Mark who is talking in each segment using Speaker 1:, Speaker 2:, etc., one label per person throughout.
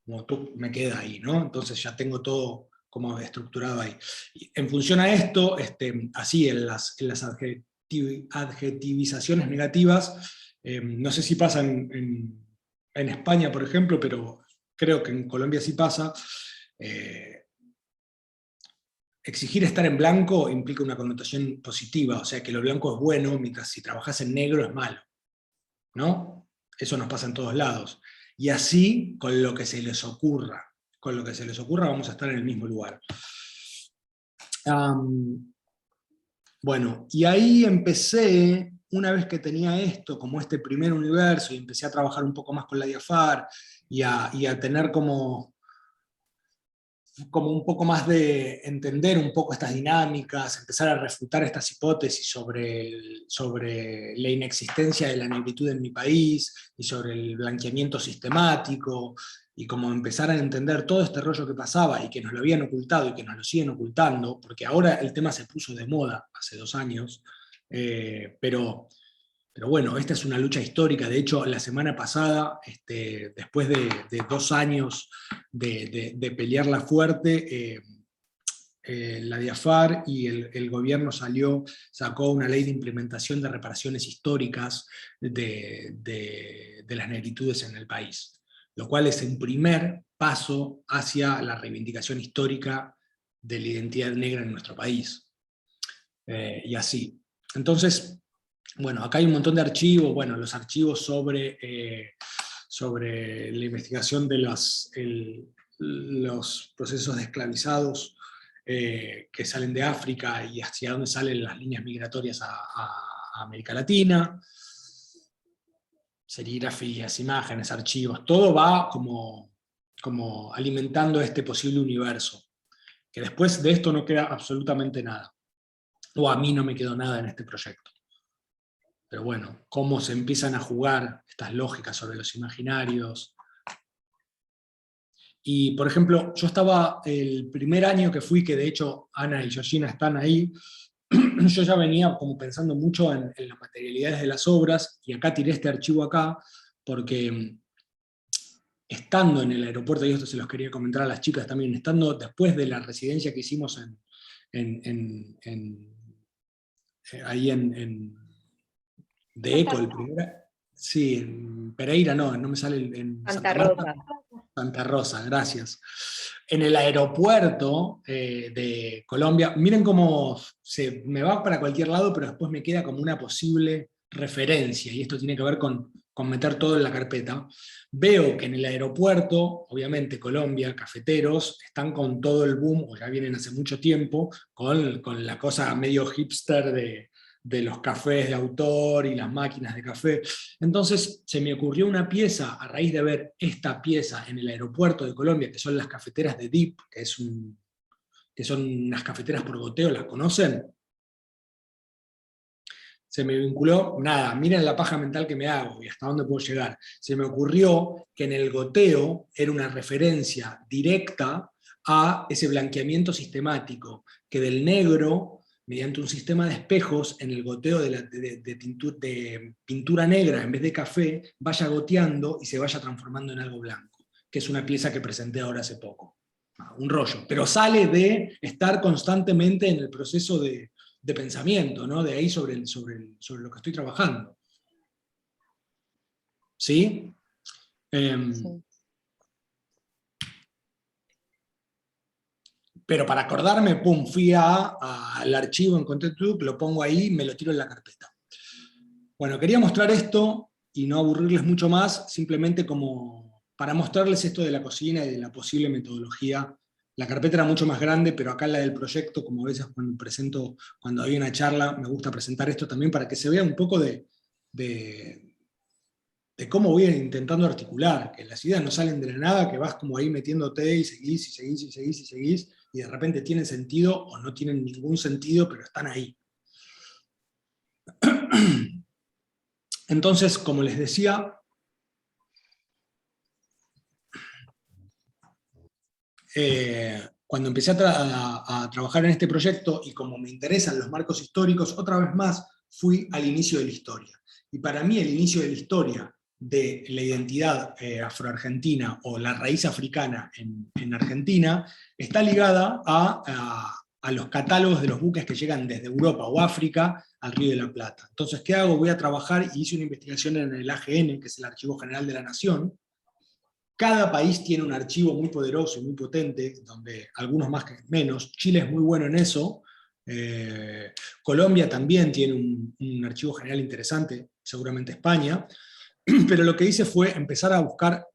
Speaker 1: como tú, me queda ahí, ¿no? Entonces ya tengo todo como estructurado ahí. Y en función a esto, así en las adjetivizaciones negativas, no sé si pasa en España, por ejemplo, pero creo que en Colombia sí pasa. Exigir estar en blanco implica una connotación positiva, o sea que lo blanco es bueno, mientras si trabajas en negro es malo, ¿no? Eso nos pasa en todos lados. Y así, con lo que se les ocurra. Con lo que se les ocurra vamos a estar en el mismo lugar. Bueno, y ahí empecé, una vez que tenía esto, como este primer universo, y empecé a trabajar un poco más con la Diafar, y a tener como un poco más de entender un poco estas dinámicas, empezar a refutar estas hipótesis sobre la inexistencia de la negritud en mi país, y sobre el blanqueamiento sistemático, y como empezar a entender todo este rollo que pasaba, y que nos lo habían ocultado, y que nos lo siguen ocultando, porque ahora el tema se puso de moda, hace 2 años, pero bueno, esta es una lucha histórica. De hecho, la semana pasada, después de 2 años de pelearla fuerte, la Diafar y el gobierno sacó una ley de implementación de reparaciones históricas de las negritudes en el país, lo cual es un primer paso hacia la reivindicación histórica de la identidad negra en nuestro país. Y así. Entonces, bueno, acá hay un montón de archivos, bueno, los archivos sobre la investigación de los procesos de esclavizados que salen de África y hacia dónde salen las líneas migratorias a América Latina, serigrafías, imágenes, archivos, todo va como alimentando este posible universo, que después de esto no queda absolutamente nada, o a mí no me quedó nada en este proyecto. Pero bueno, cómo se empiezan a jugar estas lógicas sobre los imaginarios. Y, por ejemplo, yo estaba el primer año que fui, que de hecho Ana y Georgina están ahí, yo ya venía como pensando mucho en las materialidades de las obras, y acá tiré este archivo acá, porque estando en el aeropuerto, y esto se los quería comentar a las chicas también, estando después de la residencia que hicimos ahí de ECO, el primer, sí, en Pereira no me sale, en
Speaker 2: Santa
Speaker 1: Santa Marta,
Speaker 2: Rosa.
Speaker 1: Santa Rosa, gracias. En el aeropuerto de Colombia, miren cómo me va para cualquier lado, pero después me queda como una posible referencia, y esto tiene que ver con meter todo en la carpeta. Veo que en el aeropuerto, obviamente Colombia, cafeteros, están con todo el boom, o ya vienen hace mucho tiempo, con la cosa medio hipster de los cafés de autor y las máquinas de café. Entonces se me ocurrió una pieza, a raíz de ver esta pieza en el aeropuerto de Colombia, que son las cafeteras de Dip, que son unas cafeteras por goteo, ¿las conocen? Se me vinculó, nada, miren la paja mental que me hago y hasta dónde puedo llegar. Se me ocurrió que en el goteo era una referencia directa a ese blanqueamiento sistemático, que del negro, mediante un sistema de espejos, en el goteo de pintura negra en vez de café, vaya goteando y se vaya transformando en algo blanco, que es una pieza que presenté ahora hace poco. Un rollo, pero sale de estar constantemente en el proceso de pensamiento, ¿no? De ahí sobre lo que estoy trabajando. ¿Sí?
Speaker 2: Sí.
Speaker 1: Pero para acordarme, pum, fui al archivo, encontré YouTube, lo pongo ahí, me lo tiro en la carpeta. Bueno, quería mostrar esto y no aburrirles mucho más, simplemente como para mostrarles esto de la cocina y de la posible metodología. La carpeta era mucho más grande, pero acá la del proyecto, como a veces cuando hay una charla, me gusta presentar esto también para que se vea un poco de cómo voy intentando articular, que las ideas no salen de la nada, que vas como ahí metiéndote y seguís y seguís y seguís y seguís, y de repente tienen sentido o no tienen ningún sentido, pero están ahí. Entonces, como les decía, cuando empecé a trabajar en este proyecto, y como me interesan los marcos históricos, otra vez más fui al inicio de la historia. Y para mí el inicio de la historia, de la identidad afroargentina o la raíz africana en Argentina está ligada a los catálogos de los buques que llegan desde Europa o África al Río de la Plata. Entonces, ¿qué hago? Voy a trabajar y hice una investigación en el AGN, que es el Archivo General de la Nación. Cada país tiene un archivo muy poderoso y muy potente, donde algunos más que menos. Chile es muy bueno en eso. Colombia también tiene un archivo general interesante, seguramente España. Pero lo que hice fue empezar a buscar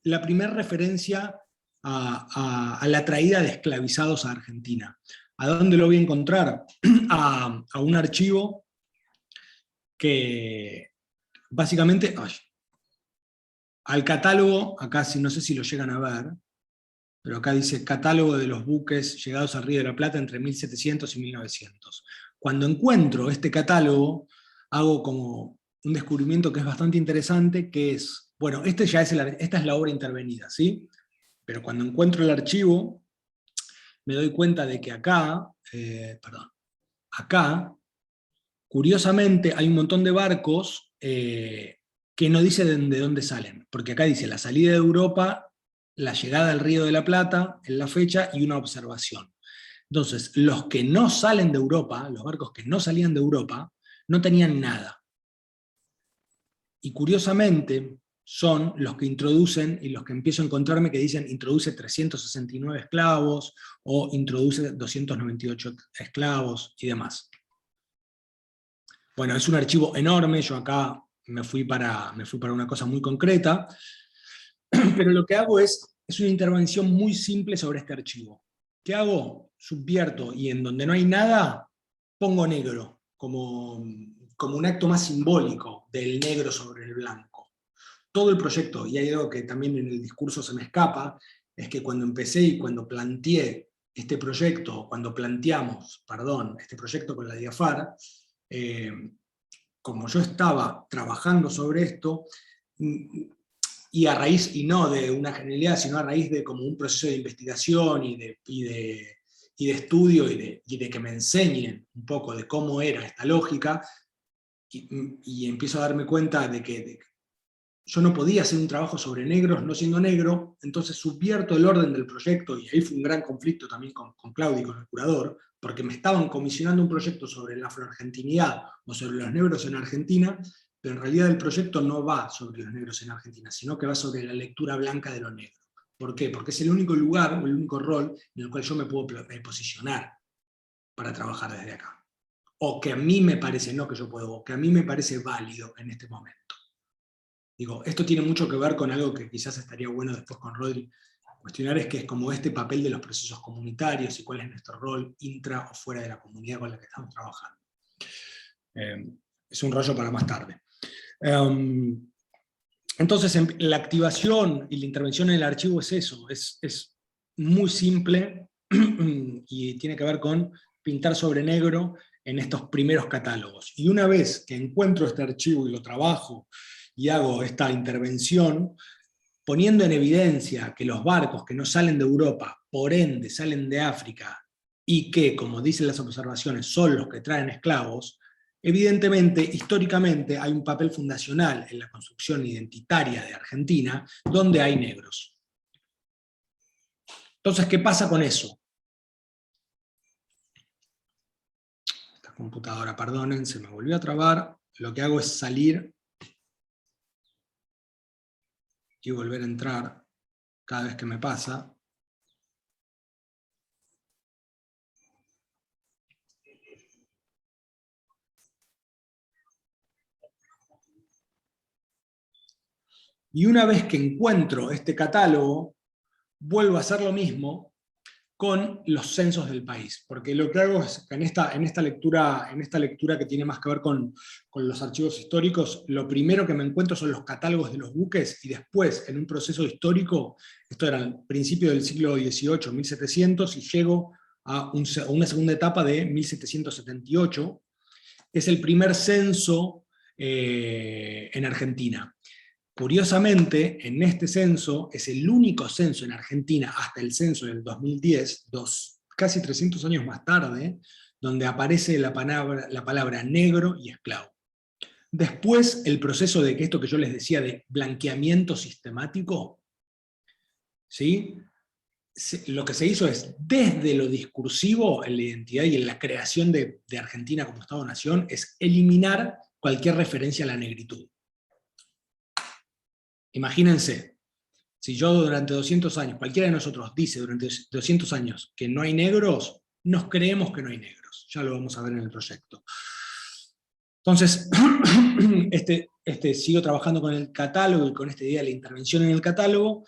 Speaker 1: la primera referencia a la traída de esclavizados a Argentina. ¿A dónde lo voy a encontrar? A un archivo que básicamente... al catálogo, acá no sé si lo llegan a ver, pero acá dice catálogo de los buques llegados al Río de la Plata entre 1700 y 1900. Cuando encuentro este catálogo, hago como un descubrimiento que es bastante interesante, que es, bueno, esta es la obra intervenida, ¿sí? Pero cuando encuentro el archivo, me doy cuenta de que acá, curiosamente, hay un montón de barcos que no dice de dónde salen, porque acá dice la salida de Europa, la llegada al Río de la Plata, en la fecha, y una observación. Entonces, los que no salen de Europa, los barcos que no salían de Europa, no tenían nada. Y curiosamente, son los que introducen, y los que empiezo a encontrarme que dicen introduce 369 esclavos, o introduce 298 esclavos, y demás. Bueno, es un archivo enorme, yo acá me fui para una cosa muy concreta, pero lo que hago es una intervención muy simple sobre este archivo. ¿Qué hago? Subvierto, y en donde no hay nada, pongo negro, como un acto más simbólico del negro sobre el blanco. Todo el proyecto, y hay algo que también en el discurso se me escapa, es que cuando empecé y cuando planteé este proyecto, este proyecto con la Diafar, como yo estaba trabajando sobre esto, y a raíz, y no de una genialidad, sino a raíz de como un proceso de investigación y de estudio y de que me enseñen un poco de cómo era esta lógica, y empiezo a darme cuenta de que yo no podía hacer un trabajo sobre negros no siendo negro, entonces subvierto el orden del proyecto, y ahí fue un gran conflicto también con Claudio y con el curador, porque me estaban comisionando un proyecto sobre la afroargentinidad o sobre los negros en Argentina, pero en realidad el proyecto no va sobre los negros en Argentina, sino que va sobre la lectura blanca de lo negro. ¿Por qué? Porque es el único lugar o el único rol en el cual yo me puedo posicionar para trabajar desde acá. O que a mí me parece, no que yo puedo, o que a mí me parece válido en este momento. Digo, esto tiene mucho que ver con algo que quizás estaría bueno después con Rodri cuestionar, es que es como este papel de los procesos comunitarios y cuál es nuestro rol intra o fuera de la comunidad con la que estamos trabajando. Es un rollo para más tarde. Entonces, la activación y la intervención en el archivo es eso, es muy simple y tiene que ver con pintar sobre negro en estos primeros catálogos. Y una vez que encuentro este archivo y lo trabajo y hago esta intervención, poniendo en evidencia que los barcos que no salen de Europa, por ende salen de África, y que, como dicen las observaciones, son los que traen esclavos, evidentemente, históricamente, hay un papel fundacional en la construcción identitaria de Argentina, donde hay negros. Entonces, ¿qué pasa con eso? Esta computadora, perdonen, se me volvió a trabar. Lo que hago es salir y volver a entrar cada vez que me pasa. Y una vez que encuentro este catálogo, vuelvo a hacer lo mismo con los censos del país, porque lo que hago es que en esta lectura que tiene más que ver con los archivos históricos, lo primero que me encuentro son los catálogos de los buques, y después, en un proceso histórico, esto era al principio del siglo XVIII, 1700, y llego a una segunda etapa de 1778, es el primer censo en Argentina. Curiosamente, en este censo, es el único censo en Argentina hasta el censo del 2010, casi 300 años más tarde, donde aparece la palabra negro y esclavo. Después, el proceso de que esto que yo les decía de blanqueamiento sistemático, ¿sí? Lo que se hizo es, desde lo discursivo, en la identidad y en la creación de Argentina como Estado-Nación, es eliminar cualquier referencia a la negritud. Imagínense, si yo durante 200 años, cualquiera de nosotros dice durante 200 años que no hay negros, nos creemos que no hay negros. Ya lo vamos a ver en el proyecto. Entonces, sigo trabajando con el catálogo y con esta idea de la intervención en el catálogo,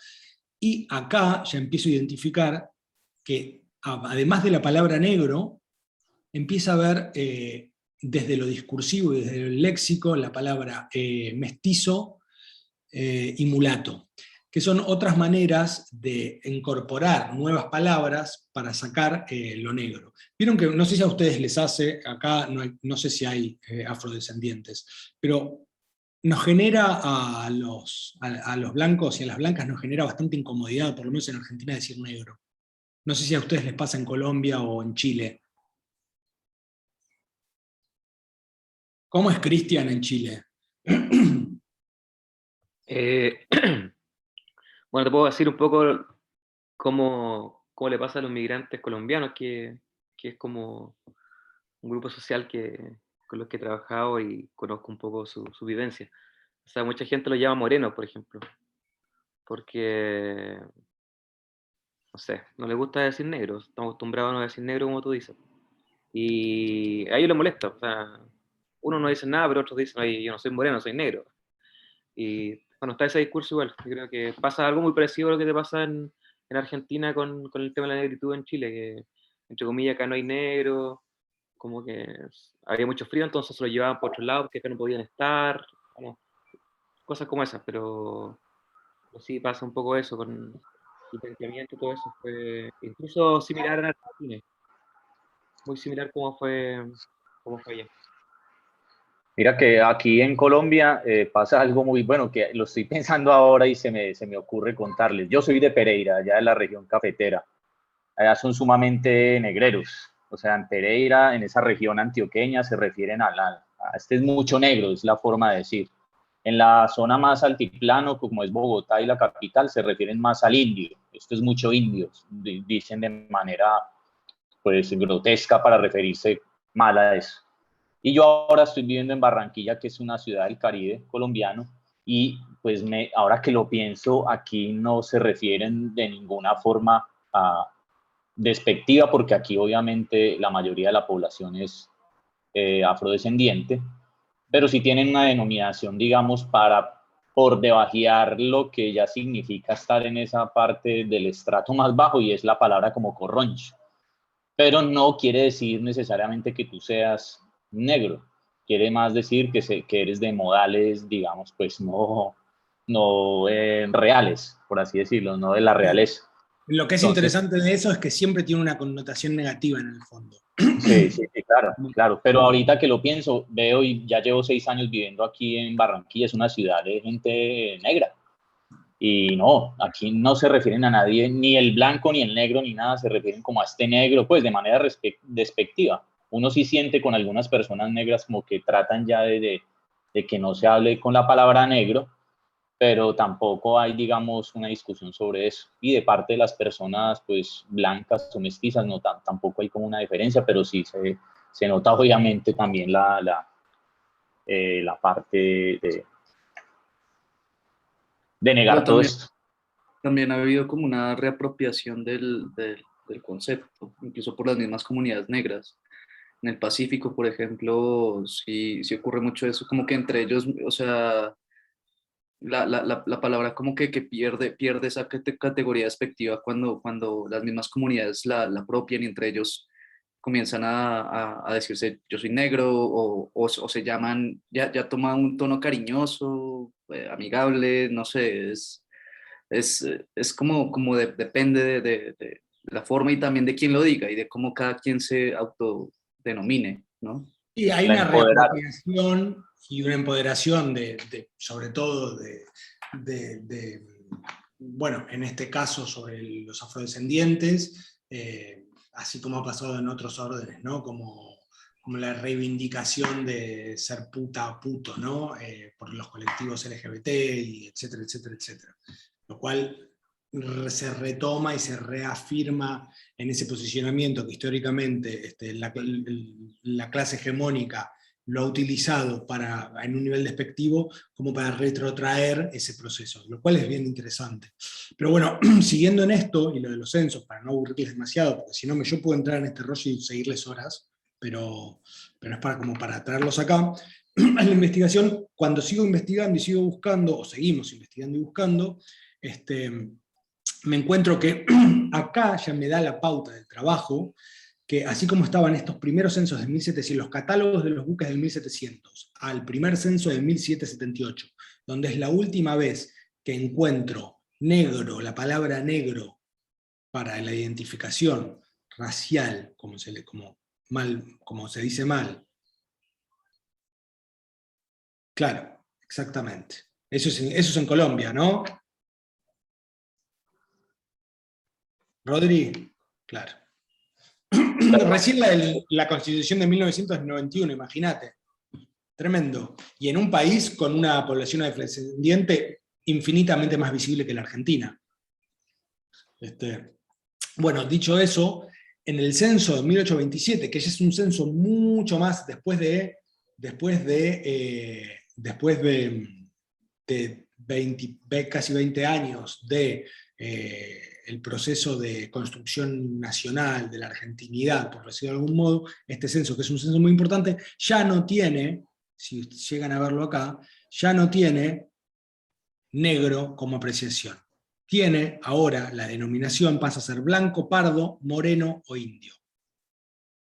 Speaker 1: y acá ya empiezo a identificar que, además de la palabra negro, empieza a haber, desde lo discursivo y desde el léxico, la palabra mestizo y mulato, que son otras maneras de incorporar nuevas palabras para sacar lo negro. Vieron que, no sé si a ustedes les hace, acá no sé si hay afrodescendientes, pero nos genera a los blancos y a las blancas nos genera bastante incomodidad, por lo menos en Argentina, decir negro. No sé si a ustedes les pasa en Colombia o en Chile. ¿Cómo es Cristian en Chile?
Speaker 3: Eh, bueno, te puedo decir un poco cómo le pasa a los migrantes colombianos, que es como un grupo social con los que he trabajado y conozco un poco su vivencia. O sea, mucha gente lo llama moreno, por ejemplo, porque, no sé, no le gusta decir negro, estamos acostumbrados a no decir negro como tú dices. Y a ellos les molesta, o sea, uno no dice nada, pero otros dicen, oye, yo no soy moreno, soy negro. Y bueno, está ese discurso igual. Yo creo que pasa algo muy parecido a lo que te pasa en Argentina con el tema de la negritud en Chile, que entre comillas acá no hay negro, como que había mucho frío, entonces se lo llevaban por otro lado porque acá no podían estar, como, cosas como esas, pero sí pasa un poco eso con el planteamiento y todo eso. Fue incluso similar en Argentina, muy similar como fue allá.
Speaker 4: Mira que aquí en Colombia pasa algo muy bueno, que lo estoy pensando ahora y se me ocurre contarles. Yo soy de Pereira, allá de la región cafetera. Allá son sumamente negreros. O sea, en Pereira, en esa región antioqueña, se refieren a este es mucho negro, es la forma de decir. En la zona más altiplano, como es Bogotá y la capital, se refieren más al indio. Esto es mucho indio, dicen de manera pues grotesca para referirse mal a eso. Y yo ahora estoy viviendo en Barranquilla, que es una ciudad del Caribe colombiano, y pues ahora que lo pienso, aquí no se refieren de ninguna forma despectiva, porque aquí obviamente la mayoría de la población es afrodescendiente, pero sí tienen una denominación, digamos, por debajear lo que ya significa estar en esa parte del estrato más bajo, y es la palabra como corroncho. Pero no quiere decir necesariamente que tú seas negro, quiere más decir que eres de modales, digamos, pues no reales, por así decirlo, no de la realeza.
Speaker 1: Lo que es
Speaker 4: Entonces,
Speaker 1: interesante de eso es que siempre tiene una connotación negativa en el fondo.
Speaker 4: sí, sí, sí, claro, claro. Pero ahorita que lo pienso, veo y ya llevo 6 años viviendo aquí en Barranquilla, es una ciudad de gente negra. Y no, aquí no se refieren a nadie, ni el blanco, ni el negro, ni nada, se refieren como a este negro, pues de manera despectiva. Uno sí siente con algunas personas negras como que tratan ya de que no se hable con la palabra negro, pero tampoco hay, digamos, una discusión sobre eso. Y de parte de las personas, pues, blancas o mestizas, no, tampoco hay como una diferencia, pero sí se nota obviamente también la parte de
Speaker 2: Pero
Speaker 4: negar todo
Speaker 2: también,
Speaker 4: esto.
Speaker 2: también ha habido como una reapropiación del concepto, incluso por las mismas comunidades negras. En el Pacífico, por ejemplo, sí ocurre mucho eso, como que entre ellos, o sea, la palabra como que pierde esa categoría despectiva cuando las mismas comunidades la apropian y entre ellos comienzan a decirse yo soy negro o se llaman, ya toma un tono cariñoso, amigable, no sé, es como depende de la forma y también de quién lo diga y de cómo cada quien se autodenomine, ¿no?
Speaker 1: Y hay
Speaker 4: La
Speaker 1: una
Speaker 4: empoderar.
Speaker 1: reapropiación y una empoderación sobre todo bueno, en este caso sobre los afrodescendientes, así como ha pasado en otros órdenes, ¿no? Como como la reivindicación de ser puta o puto, ¿no? Por los colectivos LGBT, y etcétera, etcétera, etcétera. Lo cual se retoma y se reafirma en ese posicionamiento que históricamente la clase hegemónica lo ha utilizado en un nivel despectivo como para retrotraer ese proceso, lo cual es bien interesante. Pero bueno, siguiendo en esto, y lo de los censos, para no aburrirles demasiado, porque si no yo puedo entrar en este rollo y seguirles horas, pero es como para traerlos acá. En la investigación, cuando sigo investigando y sigo buscando, o seguimos investigando y buscando, me encuentro que acá ya me da la pauta del trabajo, que así como estaban estos primeros censos de 1700, los catálogos de los buques del 1700, al primer censo de 1778, donde es la última vez que encuentro negro, la palabra negro, para la identificación racial, como se dice mal. Claro, exactamente. Eso es en Colombia, ¿no? Rodri, claro. Recién la Constitución de 1991, imagínate. Tremendo. Y en un país con una población afrodescendiente infinitamente más visible que la Argentina. Bueno, dicho eso, en el censo de 1827, que ya es un censo mucho más después de casi 20 años de el proceso de construcción nacional de la argentinidad, por decirlo de algún modo, este censo, que es un censo muy importante, ya no tiene, si llegan a verlo acá, ya no tiene negro como apreciación. Tiene ahora la denominación, pasa a ser blanco, pardo, moreno o indio.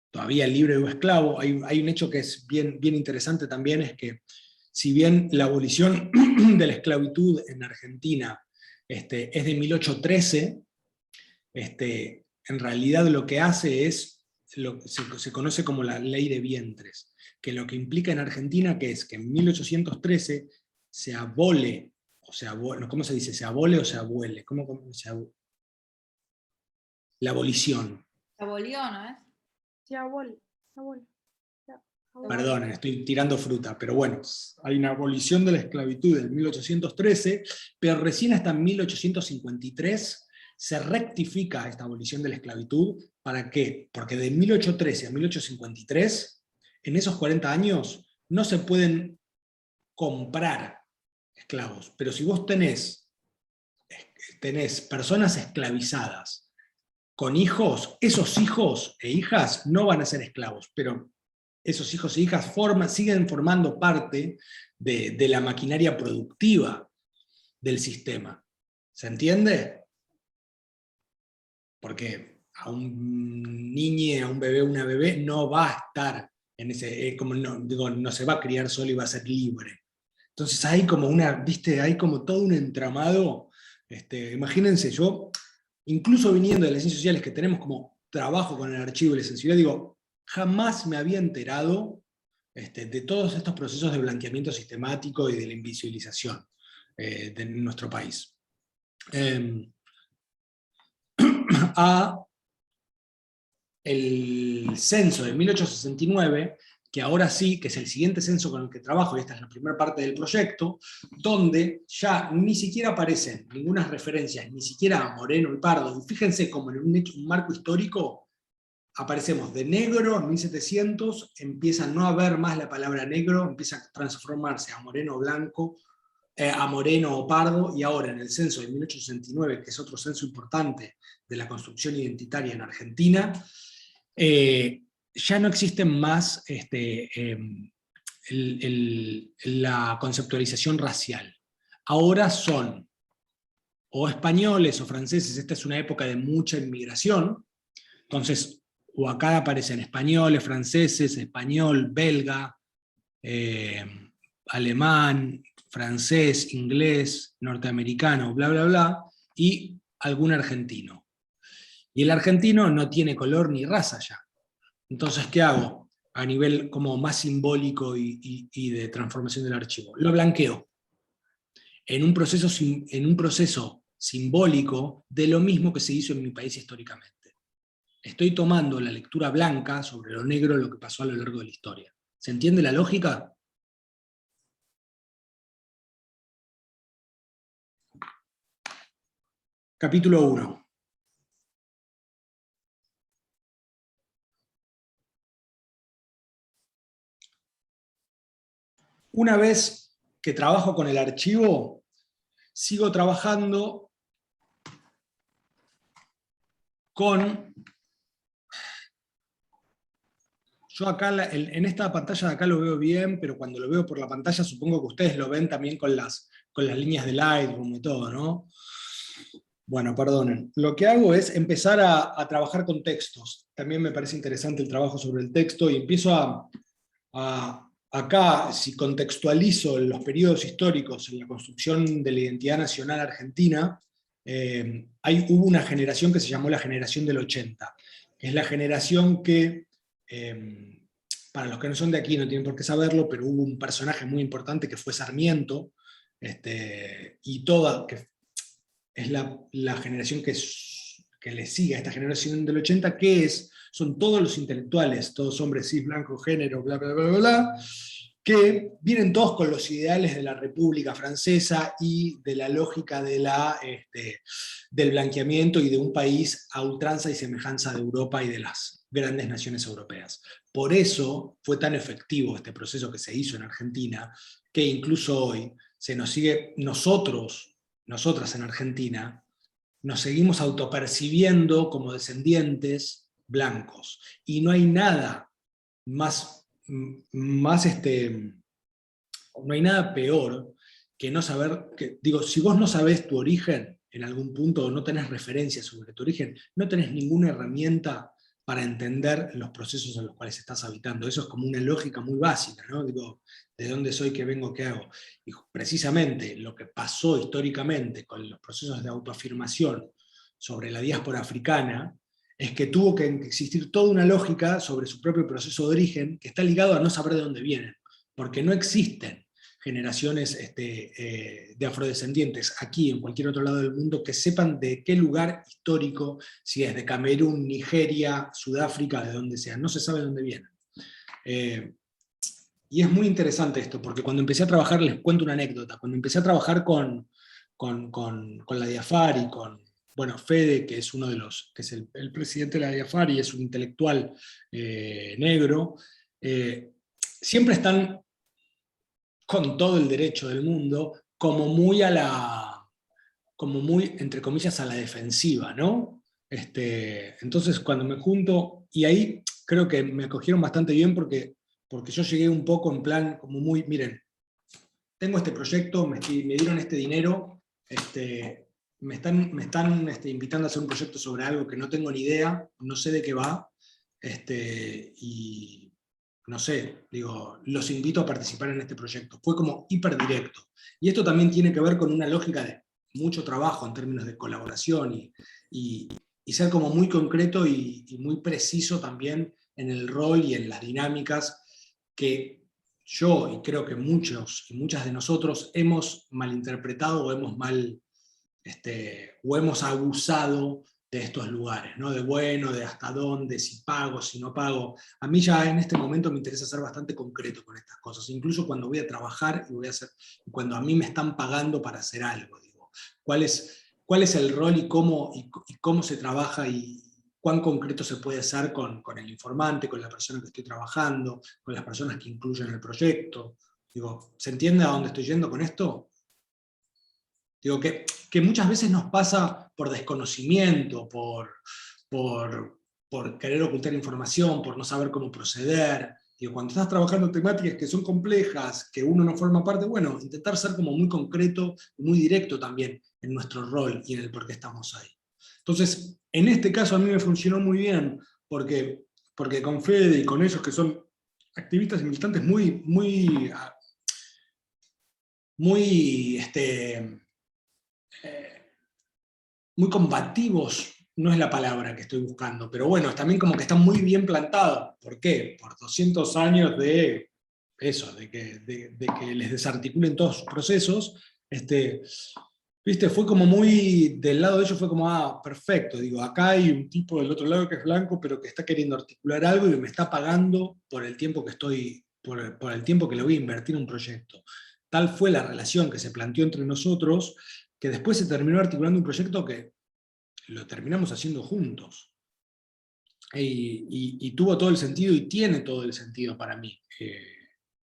Speaker 1: Todavía libre o esclavo. Hay un hecho que es bien interesante también, es que si bien la abolición de la esclavitud en Argentina es de 1813, en realidad lo que hace es lo que se conoce como la ley de vientres, que lo que implica en Argentina que es que en 1813 se abole, ¿cómo se dice? ¿Se abole o se abuele? La abolición.
Speaker 5: Se abolió, ¿no es?
Speaker 6: Se abole.
Speaker 1: Perdón, estoy tirando fruta, pero bueno, hay una abolición de la esclavitud en 1813, pero recién hasta en 1853 se rectifica esta abolición de la esclavitud. ¿Para qué? Porque de 1813 a 1853, en esos 40 años, no se pueden comprar esclavos, pero si vos tenés personas esclavizadas con hijos, esos hijos e hijas no van a ser esclavos, pero esos hijos e hijas siguen formando parte de la maquinaria productiva del sistema. ¿Se entiende? Porque a un niño, a un bebé, una bebé, no va a estar en ese, no se va a criar solo y va a ser libre. Entonces hay como hay como todo un entramado. Imagínense, yo, incluso viniendo de las ciencias sociales que tenemos como trabajo con el archivo y la sensibilidad, digo, jamás me había enterado de todos estos procesos de blanqueamiento sistemático y de la invisibilización de nuestro país. El censo de 1869, que ahora sí, que es el siguiente censo con el que trabajo, y esta es la primera parte del proyecto, donde ya ni siquiera aparecen ninguna referencias, ni siquiera a moreno y pardo, y fíjense como en un marco histórico, aparecemos de negro en 1700, empieza a no haber más la palabra negro, empieza a transformarse a moreno o blanco, a moreno o pardo, y ahora en el censo de 1869, que es otro censo importante de la construcción identitaria en Argentina, ya no existen más la conceptualización racial. Ahora son o españoles o franceses, esta es una época de mucha inmigración, entonces o acá aparecen españoles, franceses, español, belga, alemán, francés, inglés, norteamericano, bla, bla, bla, y algún argentino. Y el argentino no tiene color ni raza ya. Entonces, ¿qué hago? A nivel como más simbólico y de transformación del archivo. Lo blanqueo. En un proceso simbólico de lo mismo que se hizo en mi país históricamente. estoy tomando la lectura blanca sobre lo negro, lo que pasó a lo largo de la historia. ¿Se entiende la lógica? Capítulo 1. Una vez que trabajo con el archivo, sigo trabajando con... Yo acá, en esta pantalla de acá lo veo bien, pero cuando lo veo por la pantalla supongo que ustedes lo ven también con las líneas de Lightroom y todo, ¿no? Bueno, perdonen. Lo que hago es empezar a trabajar con textos. También me parece interesante el trabajo sobre el texto, y empiezo acá, si contextualizo los periodos históricos en la construcción de la identidad nacional argentina, hubo una generación que se llamó la generación del 80. Es la generación que, para los que no son de aquí no tienen por qué saberlo, pero hubo un personaje muy importante que fue Sarmiento, y que es la generación que le sigue a esta generación del 80, que son todos los intelectuales, todos hombres cis, blancos, género, bla, bla, bla, bla, bla, que vienen todos con los ideales de la República Francesa y de la lógica del blanqueamiento y de un país a ultranza y semejanza de Europa y de las grandes naciones europeas. Por eso fue tan efectivo este proceso que se hizo en Argentina, que incluso hoy se nos sigue, nosotras en Argentina, nos seguimos autopercibiendo como descendientes blancos. Y no hay nada no hay nada peor que no saber, si vos no sabés tu origen en algún punto, o no tenés referencias sobre tu origen, no tenés ninguna herramienta para entender los procesos en los cuales estás habitando. Eso es como una lógica muy básica, ¿no? ¿De dónde soy, qué vengo, qué hago? Y precisamente lo que pasó históricamente con los procesos de autoafirmación sobre la diáspora africana, es que tuvo que existir toda una lógica sobre su propio proceso de origen, que está ligado a no saber de dónde vienen, porque no existen generaciones de afrodescendientes aquí en cualquier otro lado del mundo que sepan de qué lugar histórico, si es de Camerún, Nigeria, Sudáfrica, de donde sea, no se sabe de dónde vienen. Y es muy interesante esto, porque cuando empecé a trabajar, les cuento una anécdota, cuando empecé a trabajar con la Diafari, Fede, que es que es el presidente de la Diafari, es un intelectual negro, siempre están con todo el derecho del mundo, como muy, entre comillas, a la defensiva, ¿no? Entonces cuando me junto, y ahí creo que me acogieron bastante bien porque yo llegué un poco en plan, como muy, miren, tengo este proyecto, me dieron este dinero, me están invitando a hacer un proyecto sobre algo que no tengo ni idea, no sé de qué va, y no sé, los invito a participar en este proyecto. Fue como hiper directo. Y esto también tiene que ver con una lógica de mucho trabajo en términos de colaboración y ser como muy concreto y muy preciso también en el rol y en las dinámicas que yo, y creo que muchos y muchas de nosotros, hemos malinterpretado o hemos abusado de estos lugares, ¿no? De hasta dónde, si pago, si no pago. A mí ya en este momento me interesa ser bastante concreto con estas cosas, incluso cuando voy a trabajar cuando a mí me están pagando para hacer algo. ¿Cuál es el rol y cómo se trabaja y cuán concreto se puede hacer con el informante, con la persona que estoy trabajando, con las personas que incluyen el proyecto? ¿Se entiende a dónde estoy yendo con esto? Que muchas veces nos pasa por desconocimiento, por querer ocultar información, por no saber cómo proceder. Cuando estás trabajando temáticas que son complejas, que uno no forma parte, bueno, intentar ser como muy concreto y muy directo también en nuestro rol y en el por qué estamos ahí. Entonces, en este caso a mí me funcionó muy bien, porque con Fede y con ellos que son activistas y militantes muy combativos, no es la palabra que estoy buscando, pero bueno, también como que están muy bien plantados. ¿Por qué? Por 200 años de eso, de que les desarticulen todos sus procesos. viste, fue como muy, del lado de ellos fue como, ah, perfecto, digo, acá hay un tipo del otro lado que es blanco, pero que está queriendo articular algo y me está pagando por el tiempo que estoy, por el tiempo que le voy a invertir en un proyecto. Tal fue la relación que se planteó entre nosotros, que después se terminó articulando un proyecto que lo terminamos haciendo juntos. Y tuvo todo el sentido y tiene todo el sentido para mí,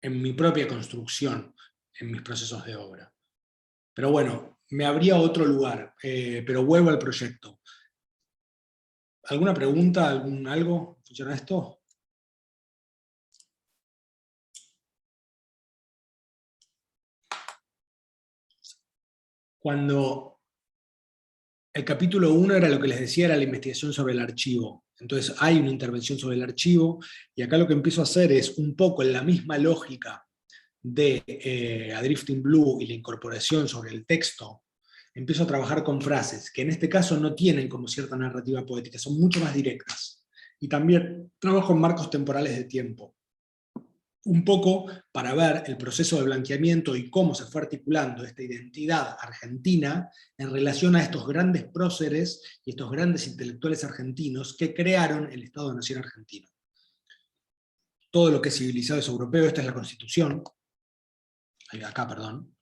Speaker 1: en mi propia construcción, en mis procesos de obra. Pero bueno, me abría otro lugar, pero vuelvo al proyecto. ¿Alguna pregunta? ¿Algo? ¿Funciona esto? Cuando el capítulo 1 era lo que les decía, era la investigación sobre el archivo. Entonces hay una intervención sobre el archivo, y acá lo que empiezo a hacer es un poco en la misma lógica de A Drifting Blue y la incorporación sobre el texto, empiezo a trabajar con frases, que en este caso no tienen como cierta narrativa poética, son mucho más directas. Y también trabajo en marcos temporales de tiempo. Un poco para ver el proceso de blanqueamiento y cómo se fue articulando esta identidad argentina en relación a estos grandes próceres y estos grandes intelectuales argentinos que crearon el Estado-Nación argentino. Todo lo que es civilizado es europeo, esta es la Constitución. Acá, perdón.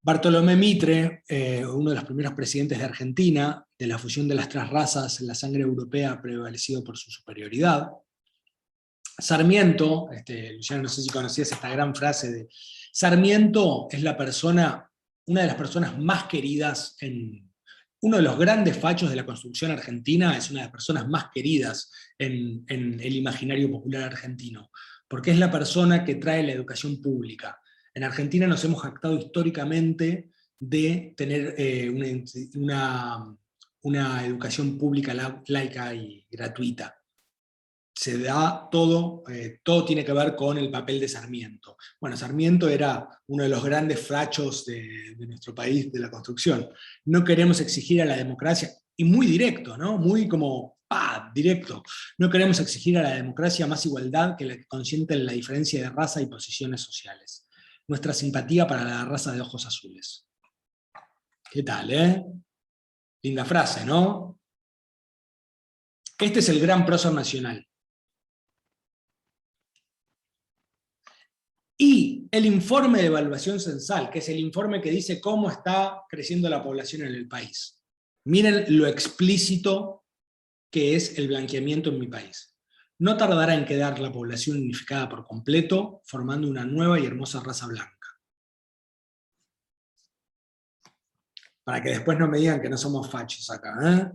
Speaker 1: Bartolomé Mitre, uno de los primeros presidentes de Argentina, de la fusión de las tres razas, la sangre europea ha prevalecido por su superioridad. Sarmiento, Luciano, no sé si conocías esta gran frase de Sarmiento es la persona, una de las personas más queridas uno de los grandes fachos de la construcción argentina, es una de las personas más queridas en el imaginario popular argentino, porque es la persona que trae la educación pública. En Argentina nos hemos jactado históricamente de tener una educación pública laica y gratuita. Se da todo, todo tiene que ver con el papel de Sarmiento. Bueno, Sarmiento era uno de los grandes fachos de nuestro país, de la construcción. No queremos exigir a la democracia, y muy directo, ¿no? Muy como, directo. No queremos exigir a la democracia más igualdad que la que consiente en la diferencia de raza y posiciones sociales. Nuestra simpatía para la raza de ojos azules. ¿Qué tal, Linda frase, ¿no? Este es el gran prócer nacional. Y el informe de evaluación censal, que es el informe que dice cómo está creciendo la población en el país. Miren lo explícito que es el blanqueamiento en mi país. No tardará en quedar la población unificada por completo, formando una nueva y hermosa raza blanca. Para que después no me digan que no somos fachos acá,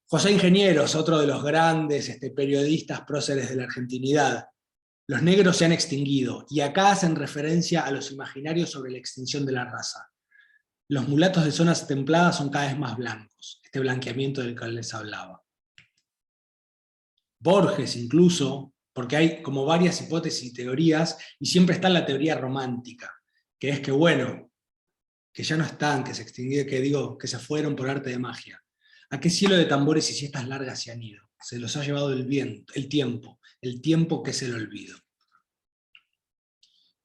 Speaker 1: José Ingenieros, otro de los grandes periodistas próceres de la argentinidad. Los negros se han extinguido, y acá hacen referencia a los imaginarios sobre la extinción de la raza. Los mulatos de zonas templadas son cada vez más blancos, este blanqueamiento del que les hablaba. Borges incluso, porque hay como varias hipótesis y teorías, y siempre está la teoría romántica, que es que bueno, que ya no están, que se extinguieron, que se fueron por arte de magia. ¿A qué cielo de tambores y siestas largas se han ido? Se los ha llevado el viento, el tiempo que es el olvido.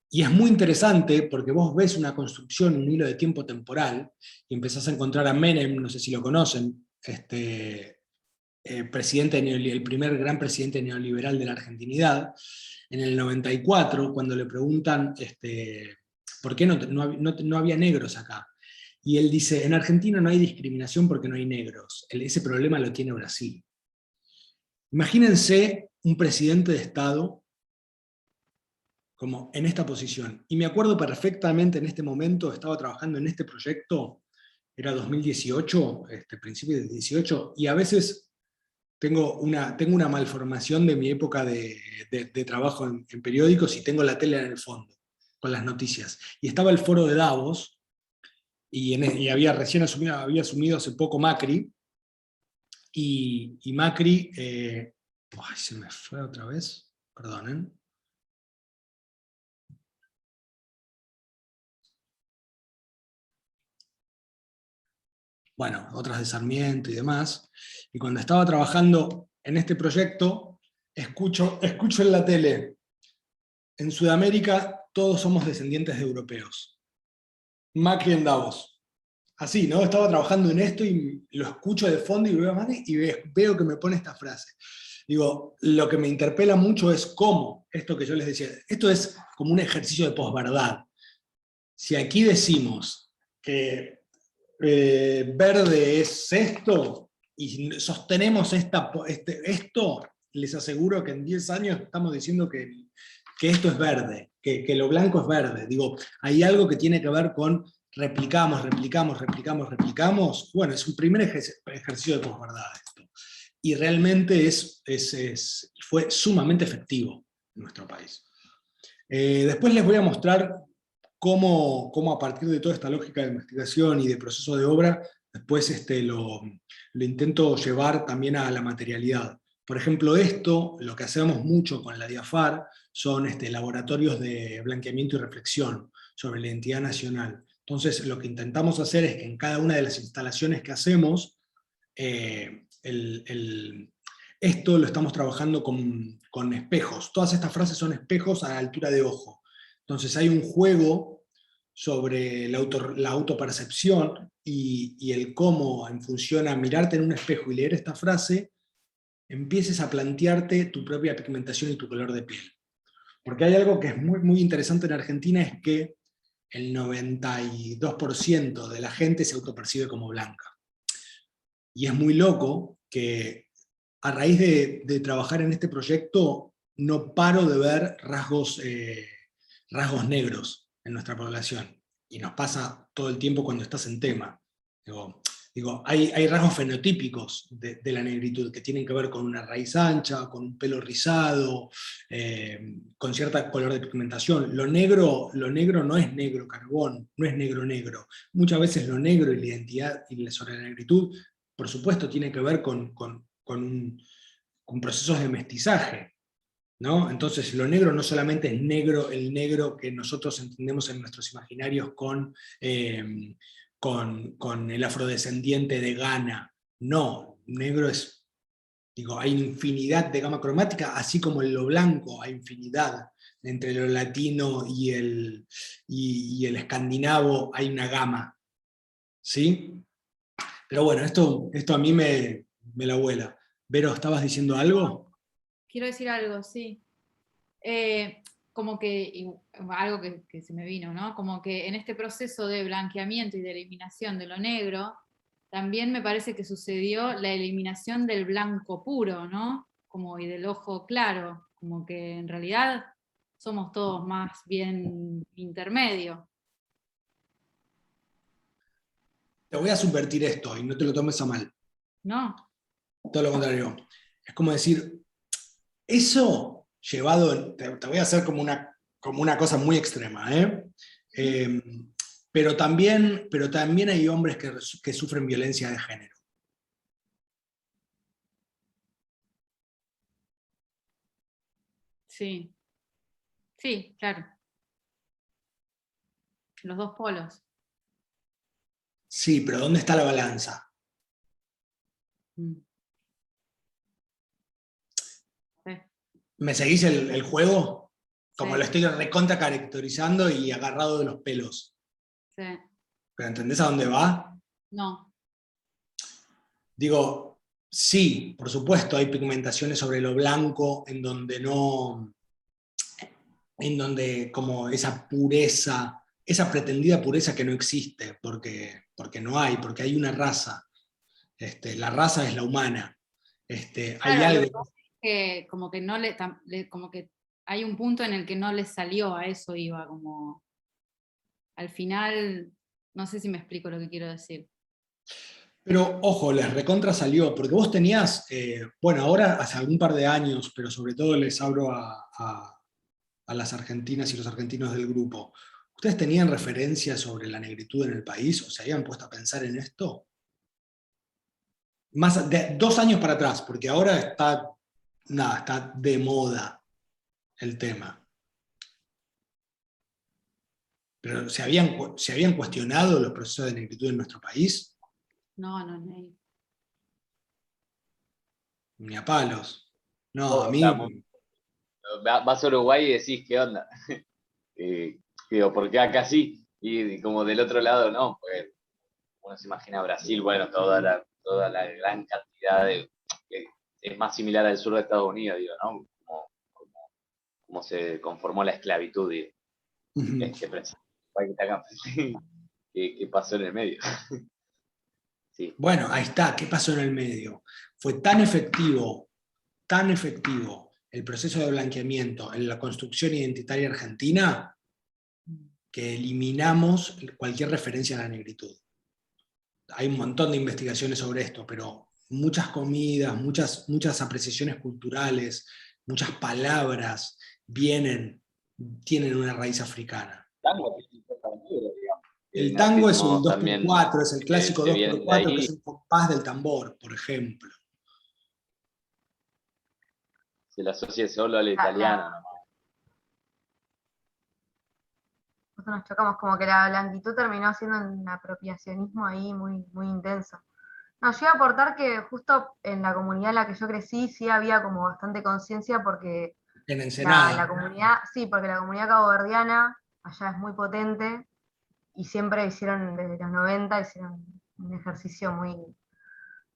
Speaker 1: Y es muy interesante porque vos ves una construcción, un hilo de tiempo temporal, y empezás a encontrar a Menem, no sé si lo conocen, el primer gran presidente neoliberal de la argentinidad, en el 94, cuando le preguntan por qué no había negros acá. Y él dice, en Argentina no hay discriminación porque no hay negros, ese problema lo tiene Brasil. Imagínense un presidente de Estado como en esta posición. Y me acuerdo perfectamente en este momento, estaba trabajando en este proyecto, era 2018, principio de 2018, y a veces tengo una malformación de mi época de trabajo en periódicos, y tengo la tele en el fondo, con las noticias. Y estaba el foro de Davos, y había asumido hace poco Macri, y Macri, se me fue otra vez, perdonen. Bueno, otras de Sarmiento y demás, y cuando estaba trabajando en este proyecto, escucho en la tele, en Sudamérica todos somos descendientes de europeos, Macri en Davos. Así, ¿no? Estaba trabajando en esto y lo escucho de fondo y veo a Macri y veo que me pone esta frase. Digo, lo que me interpela mucho es cómo, esto que yo les decía, esto es como un ejercicio de posverdad. Si aquí decimos que verde es esto, y sostenemos esto, les aseguro que en 10 años estamos diciendo que esto es verde, que lo blanco es verde. Digo, hay algo que tiene que ver con replicamos. Bueno, es un primer ejercicio de posverdad esto. Y realmente fue sumamente efectivo en nuestro país. Después les voy a mostrar cómo a partir de toda esta lógica de investigación y de proceso de obra, después lo intento llevar también a la materialidad. Por ejemplo, lo que hacemos mucho con la DIAFAR, son laboratorios de blanqueamiento y reflexión sobre la identidad nacional. Entonces, lo que intentamos hacer es que en cada una de las instalaciones que hacemos, esto lo estamos trabajando con espejos. Todas estas frases son espejos a la altura de ojo. Entonces hay un juego sobre la autopercepción y el cómo, en función a mirarte en un espejo y leer esta frase, empieces a plantearte tu propia pigmentación y tu color de piel. Porque hay algo que es muy, muy interesante en Argentina, es que el 92% de la gente se autopercibe como blanca. Y es muy loco que a raíz de trabajar en este proyecto no paro de ver rasgos negros en nuestra población. Y nos pasa todo el tiempo cuando estás en tema. Hay rasgos fenotípicos de la negritud que tienen que ver con una raíz ancha, con un pelo rizado, con cierto color de pigmentación. Lo negro no es negro carbón, no es negro negro. Muchas veces lo negro y la identidad sobre la negritud, por supuesto, tiene que ver con procesos de mestizaje, ¿no? Entonces lo negro no solamente es negro, el negro que nosotros entendemos en nuestros imaginarios con el afrodescendiente de Ghana. No, negro es, hay infinidad de gama cromática, así como en lo blanco hay infinidad. Entre lo latino y el escandinavo hay una gama, ¿sí? Pero bueno, esto a mí me la vuela. Vero, ¿estabas diciendo algo?
Speaker 5: Quiero decir algo, sí. Como que, algo que se me vino, ¿no? Como que en este proceso de blanqueamiento y de eliminación de lo negro, también me parece que sucedió la eliminación del blanco puro, ¿no? Como y del ojo claro, como que en realidad somos todos más bien intermedios.
Speaker 1: Te voy a subvertir esto y no te lo tomes a mal.
Speaker 5: ¿No?
Speaker 1: Todo lo contrario. Es como decir, eso llevado, te voy a hacer como una cosa muy extrema, ¿eh? Pero también hay hombres que sufren violencia de género.
Speaker 5: Sí. Sí, claro. Los dos polos.
Speaker 1: Sí, pero ¿dónde está la balanza?
Speaker 5: Mm. Sí.
Speaker 1: ¿Me seguís el juego? Como
Speaker 5: Sí.
Speaker 1: lo estoy recontra caracterizando y agarrado de los pelos.
Speaker 5: Sí.
Speaker 1: ¿Pero entendés a dónde va?
Speaker 5: No.
Speaker 1: Digo, sí, por supuesto, hay pigmentaciones sobre lo blanco en donde como esa pureza, esa pretendida pureza que no existe, porque no hay, porque hay una raza. La raza es la humana. Hay
Speaker 5: Claro,
Speaker 1: algo.
Speaker 5: lo que pasa es que como que no como que hay un punto en el que no le salió, a eso iba, como al final, no sé si me explico lo que quiero decir.
Speaker 1: Pero ojo, les recontra salió, porque vos tenías, bueno, ahora hace algún par de años, pero sobre todo les hablo a las argentinas y los argentinos del grupo. ¿Ustedes tenían referencias sobre la negritud en el país? ¿O se habían puesto a pensar en esto? Más de 2 años para atrás, porque ahora está de moda el tema. Pero ¿se habían cuestionado los procesos de negritud en nuestro país?
Speaker 5: No.
Speaker 1: Ni a palos. No,
Speaker 3: Oh,
Speaker 1: a
Speaker 3: o
Speaker 1: mí...
Speaker 3: sea, vas a Uruguay y decís, ¿qué onda? Digo, porque acá sí.
Speaker 6: Y como del otro lado, no, pues uno se imagina Brasil, bueno, toda la gran cantidad que es más similar al sur de Estados Unidos, digo, ¿no? Como se conformó la esclavitud, digo. ¿Qué pasó en el medio? Sí.
Speaker 1: Bueno, ahí está, ¿qué pasó en el medio? Fue tan efectivo el proceso de blanqueamiento en la construcción identitaria argentina que eliminamos cualquier referencia a la negritud. Hay un montón de investigaciones sobre esto, pero muchas comidas, muchas apreciaciones culturales, muchas palabras tienen una raíz africana. El tango es un 2x4, es el clásico 2x4, que es el compás del tambor, por ejemplo.
Speaker 6: Se lo asocia solo al italiano, ¿no?
Speaker 7: Nosotros nos chocamos, como que la blanquitud terminó siendo un apropiacionismo ahí muy, muy intenso. No, yo iba a aportar que justo en la comunidad en la que yo crecí sí había como bastante conciencia porque
Speaker 1: en Ensenada.
Speaker 7: La comunidad, sí, porque la comunidad caboverdiana allá es muy potente y siempre hicieron, desde los 90, hicieron un ejercicio muy,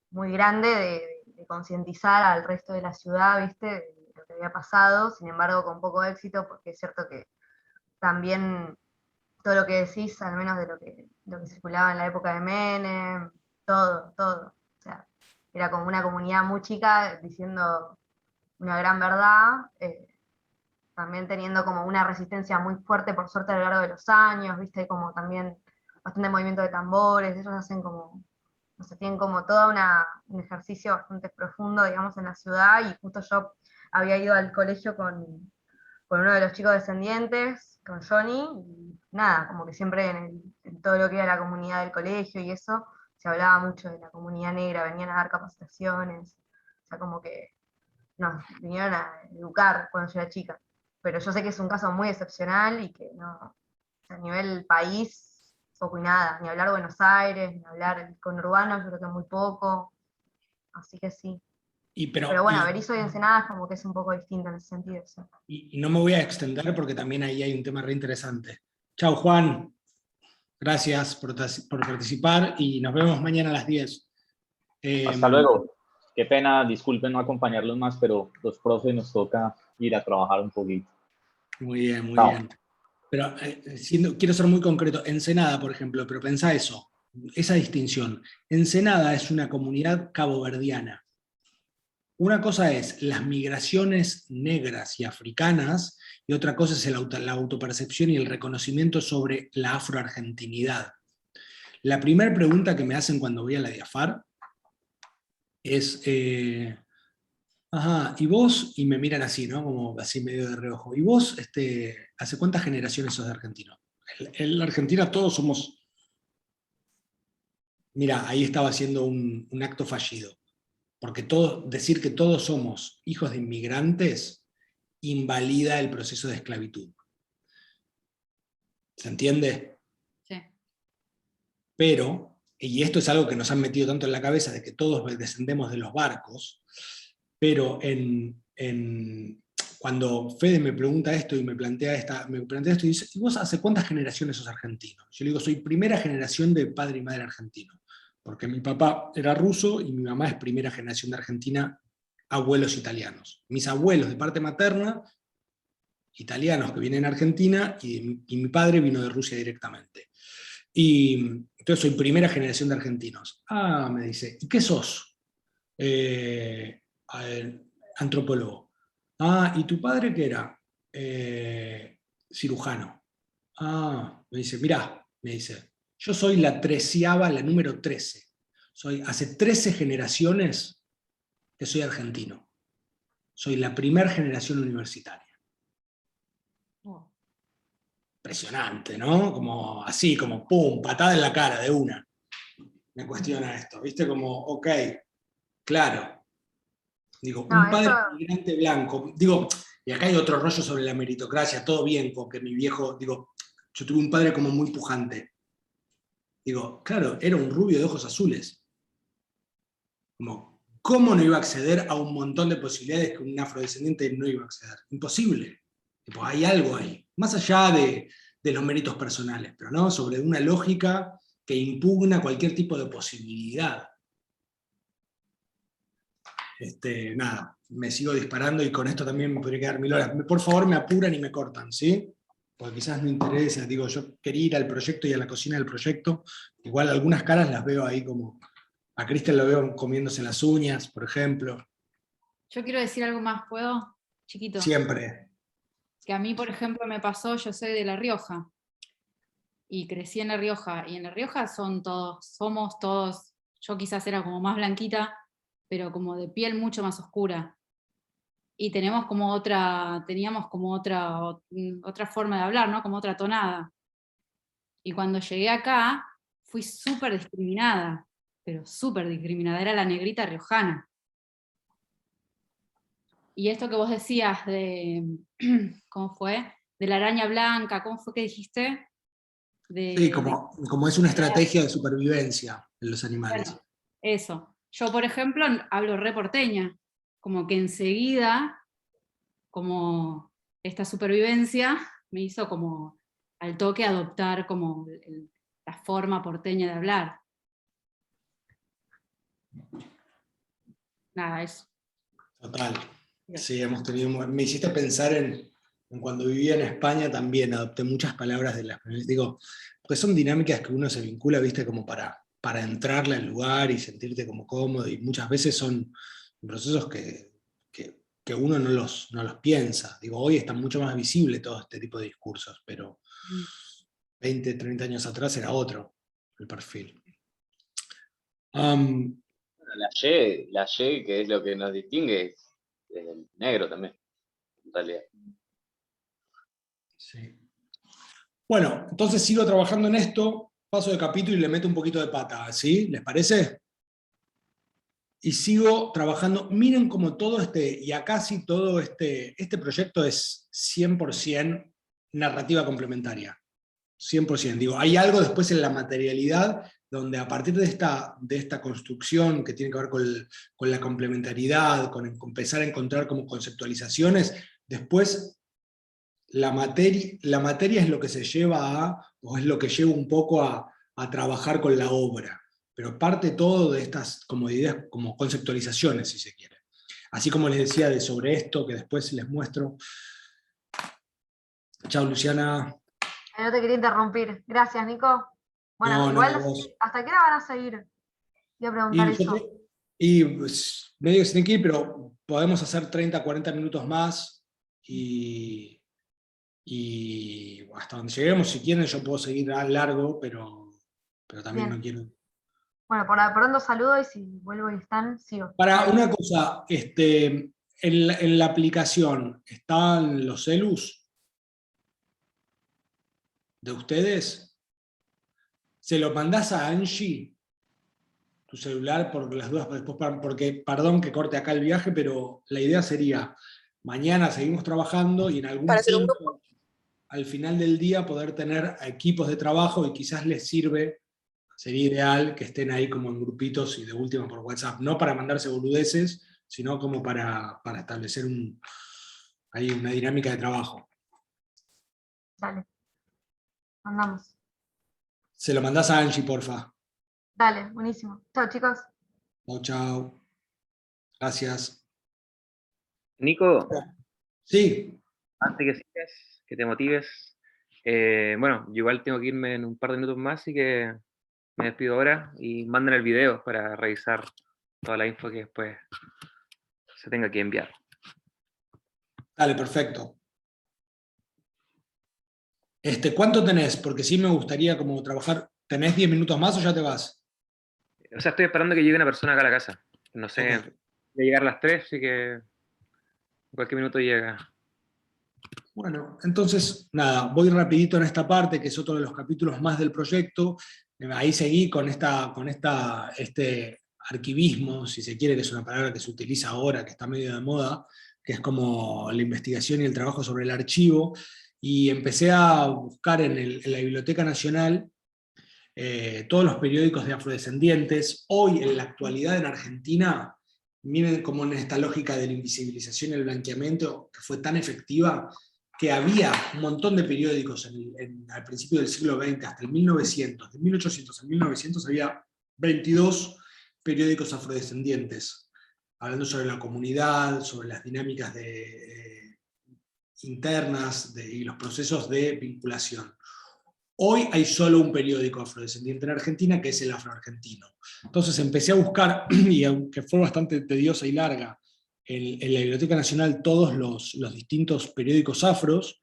Speaker 7: muy grande de concientizar al resto de la ciudad, ¿viste? De lo que había pasado, sin embargo con poco éxito, porque es cierto que también todo lo que decís, al menos de lo que circulaba en la época de Menem, todo. O sea, era como una comunidad muy chica diciendo una gran verdad, también teniendo como una resistencia muy fuerte, por suerte, a lo largo de los años, ¿viste? Como también bastante movimiento de tambores, ellos hacen como, no sé, tienen como todo un ejercicio bastante profundo, digamos, en la ciudad, y justo yo había ido al colegio con uno de los chicos descendientes, con Johnny, y nada, como que siempre en todo lo que era la comunidad del colegio y eso, se hablaba mucho de la comunidad negra, venían a dar capacitaciones, o sea, como que nos vinieron a educar cuando yo era chica. Pero yo sé que es un caso muy excepcional y que no, o sea, a nivel país, poco y nada, ni hablar Buenos Aires, ni hablar conurbano, yo creo que muy poco, así que sí. Pero bueno, Berisso y Ensenada es como que es un poco distinto en ese sentido. ¿Sí?
Speaker 1: Y no me voy a extender porque también ahí hay un tema re interesante. Chau, Juan. Gracias por participar y nos vemos mañana a las 10.
Speaker 4: Hasta luego. Qué pena, disculpen no acompañarlos más, pero los profes nos toca ir a trabajar un poquito.
Speaker 1: Muy bien, muy bien. Pero quiero ser muy concreto. Ensenada, por ejemplo, pero pensá eso, esa distinción. Ensenada es una comunidad caboverdiana. Una cosa es las migraciones negras y africanas, y otra cosa es la autopercepción y el reconocimiento sobre la afroargentinidad. La primera pregunta que me hacen cuando voy a la Diafar es, ajá, ¿y vos? Y me miran así, ¿no? Como así medio de reojo. ¿Y vos, hace cuántas generaciones sos de argentino? En la Argentina todos somos... Mira, ahí estaba haciendo un acto fallido. Porque decir que todos somos hijos de inmigrantes invalida el proceso de esclavitud. ¿Se entiende?
Speaker 5: Sí.
Speaker 1: Pero, y esto es algo que nos han metido tanto en la cabeza de que todos descendemos de los barcos, pero cuando Fede me pregunta esto y me plantea esto y dice, ¿y vos hace cuántas generaciones sos argentino? Yo le digo, soy primera generación de padre y madre argentino, porque mi papá era ruso y mi mamá es primera generación de Argentina, abuelos italianos. Mis abuelos de parte materna, italianos que vienen a Argentina, y mi padre vino de Rusia directamente. Y entonces soy primera generación de argentinos. Ah, me dice, ¿y qué sos? Antropólogo. Ah, ¿y tu padre qué era? Cirujano. Ah, me dice, mirá, me dice, yo soy la número 13. Hace 13 generaciones que soy argentino. Soy la primera generación universitaria.
Speaker 5: Oh.
Speaker 1: Impresionante, ¿no? Como así, como pum, patada en la cara de una. Me cuestiona esto, ¿viste? Como, ok, claro. Digo,
Speaker 7: No,
Speaker 1: un padre inmigrante blanco. Digo, y acá hay otro rollo sobre la meritocracia, todo bien, con que mi viejo, digo, yo tuve un padre como muy pujante. Digo, claro, era un rubio de ojos azules. Como, ¿cómo no iba a acceder a un montón de posibilidades que un afrodescendiente no iba a acceder? Imposible. Tipo, hay algo ahí. Más allá de de los méritos personales, pero no sobre una lógica que impugna cualquier tipo de posibilidad. Nada, me sigo disparando y con esto también me podría quedar 1000 horas. Por favor, me apuran y me cortan, ¿sí? Porque quizás no interesa, digo, yo quería ir al proyecto y a la cocina del proyecto, igual algunas caras las veo ahí como, a Cristian lo veo comiéndose las uñas, por ejemplo.
Speaker 5: Yo quiero decir algo más, ¿puedo? Chiquito.
Speaker 1: Siempre.
Speaker 5: Que a mí, por ejemplo, me pasó, yo soy de La Rioja, y crecí en La Rioja, y en La Rioja somos todos, yo quizás era como más blanquita, pero como de piel mucho más oscura. Y teníamos como otra forma de hablar, ¿no? Como otra tonada. Y cuando llegué acá, fui súper discriminada, pero súper discriminada, era la negrita riojana. Y esto que vos decías de, ¿cómo fue? De la araña blanca, ¿cómo fue que dijiste?
Speaker 1: Sí, como es una estrategia de supervivencia en los animales.
Speaker 5: Bueno, eso. Yo, por ejemplo, hablo re porteña, como que enseguida, como esta supervivencia me hizo como al toque adoptar como la forma porteña de hablar. Nada, eso.
Speaker 1: Total. Sí, me hiciste pensar en cuando vivía en España también, adopté muchas palabras de las, digo, pues son dinámicas que uno se vincula, viste, como para entrarle al lugar y sentirte como cómodo, y muchas veces son procesos que uno no los piensa. Digo, hoy está mucho más visible todo este tipo de discursos, pero 20, 30 años atrás era otro el perfil.
Speaker 6: La Y, que es lo que nos distingue, es el negro también, en realidad.
Speaker 1: Sí. Bueno, entonces sigo trabajando en esto, paso de capítulo y le meto un poquito de pata, ¿sí? ¿Les parece? Y sigo trabajando, miren como todo y acá sí todo este proyecto es 100% narrativa complementaria. 100%. Digo, hay algo después en la materialidad donde a partir de esta construcción que tiene que ver con la complementariedad, con empezar a encontrar como conceptualizaciones, después la materia es lo que se lleva o es lo que lleva un poco a trabajar con la obra, pero parte todo de estas como ideas, como conceptualizaciones, si se quiere. Así como les decía sobre esto, que después les muestro. Chao, Luciana.
Speaker 7: No te quería interrumpir. Gracias, Nico. Bueno,
Speaker 1: No,
Speaker 7: igual
Speaker 1: no,
Speaker 7: no sé
Speaker 1: vos.
Speaker 7: ¿hasta qué hora van a seguir? Voy a preguntar eso.
Speaker 1: Pues, medio que se tiene que ir, pero podemos hacer 30, 40 minutos más y hasta donde lleguemos, si quieren, yo puedo seguir a largo, pero también
Speaker 7: Bien.
Speaker 1: no quiero.
Speaker 7: Bueno, por pronto saludo y si vuelvo y están, sigo.
Speaker 1: Para una cosa, en la aplicación, ¿están los celus de ustedes? ¿Se lo mandás a Angie, tu celular, por las dudas, porque, perdón que corte acá el viaje, pero la idea sería, mañana seguimos trabajando y en algún punto, al final del día, poder tener equipos de trabajo y quizás les sirve, sería ideal que estén ahí como en grupitos y de última por WhatsApp, no para mandarse boludeces, sino como para establecer ahí una dinámica de trabajo.
Speaker 7: Dale. Andamos.
Speaker 1: Se lo mandás a Angie, porfa.
Speaker 7: Dale, buenísimo. Chao, chicos.
Speaker 1: Chau, chau. Gracias.
Speaker 3: Nico,
Speaker 1: Sí.
Speaker 3: antes que sigas, que te motives, bueno, yo igual tengo que irme en un par de minutos más, así que me despido ahora y manden el video para revisar toda la info que después se tenga que enviar.
Speaker 1: Dale, perfecto. ¿Cuánto tenés? Porque sí me gustaría como trabajar. ¿Tenés 10 minutos más o ya te vas?
Speaker 3: O sea, estoy esperando que llegue una persona acá a la casa. No sé,
Speaker 1: Ok.
Speaker 3: de llegar a las 3, así que en cualquier minuto llega.
Speaker 1: Bueno, entonces, nada, voy rapidito en esta parte, que es otro de los capítulos más del proyecto. Ahí seguí con este arquivismo, si se quiere, que es una palabra que se utiliza ahora, que está medio de moda, que es como la investigación y el trabajo sobre el archivo, y empecé a buscar en la Biblioteca Nacional todos los periódicos de afrodescendientes. Hoy, en la actualidad en Argentina, miren cómo en esta lógica de la invisibilización y el blanqueamiento, que fue tan efectiva, que había un montón de periódicos al principio del siglo XX, hasta el 1900, de 1800 a 1900 había 22 periódicos afrodescendientes, hablando sobre la comunidad, sobre las dinámicas internas y los procesos de vinculación. Hoy hay solo un periódico afrodescendiente en Argentina, que es el Afroargentino. Entonces empecé a buscar, y aunque fue bastante tediosa y larga, en la Biblioteca Nacional todos los distintos periódicos afros,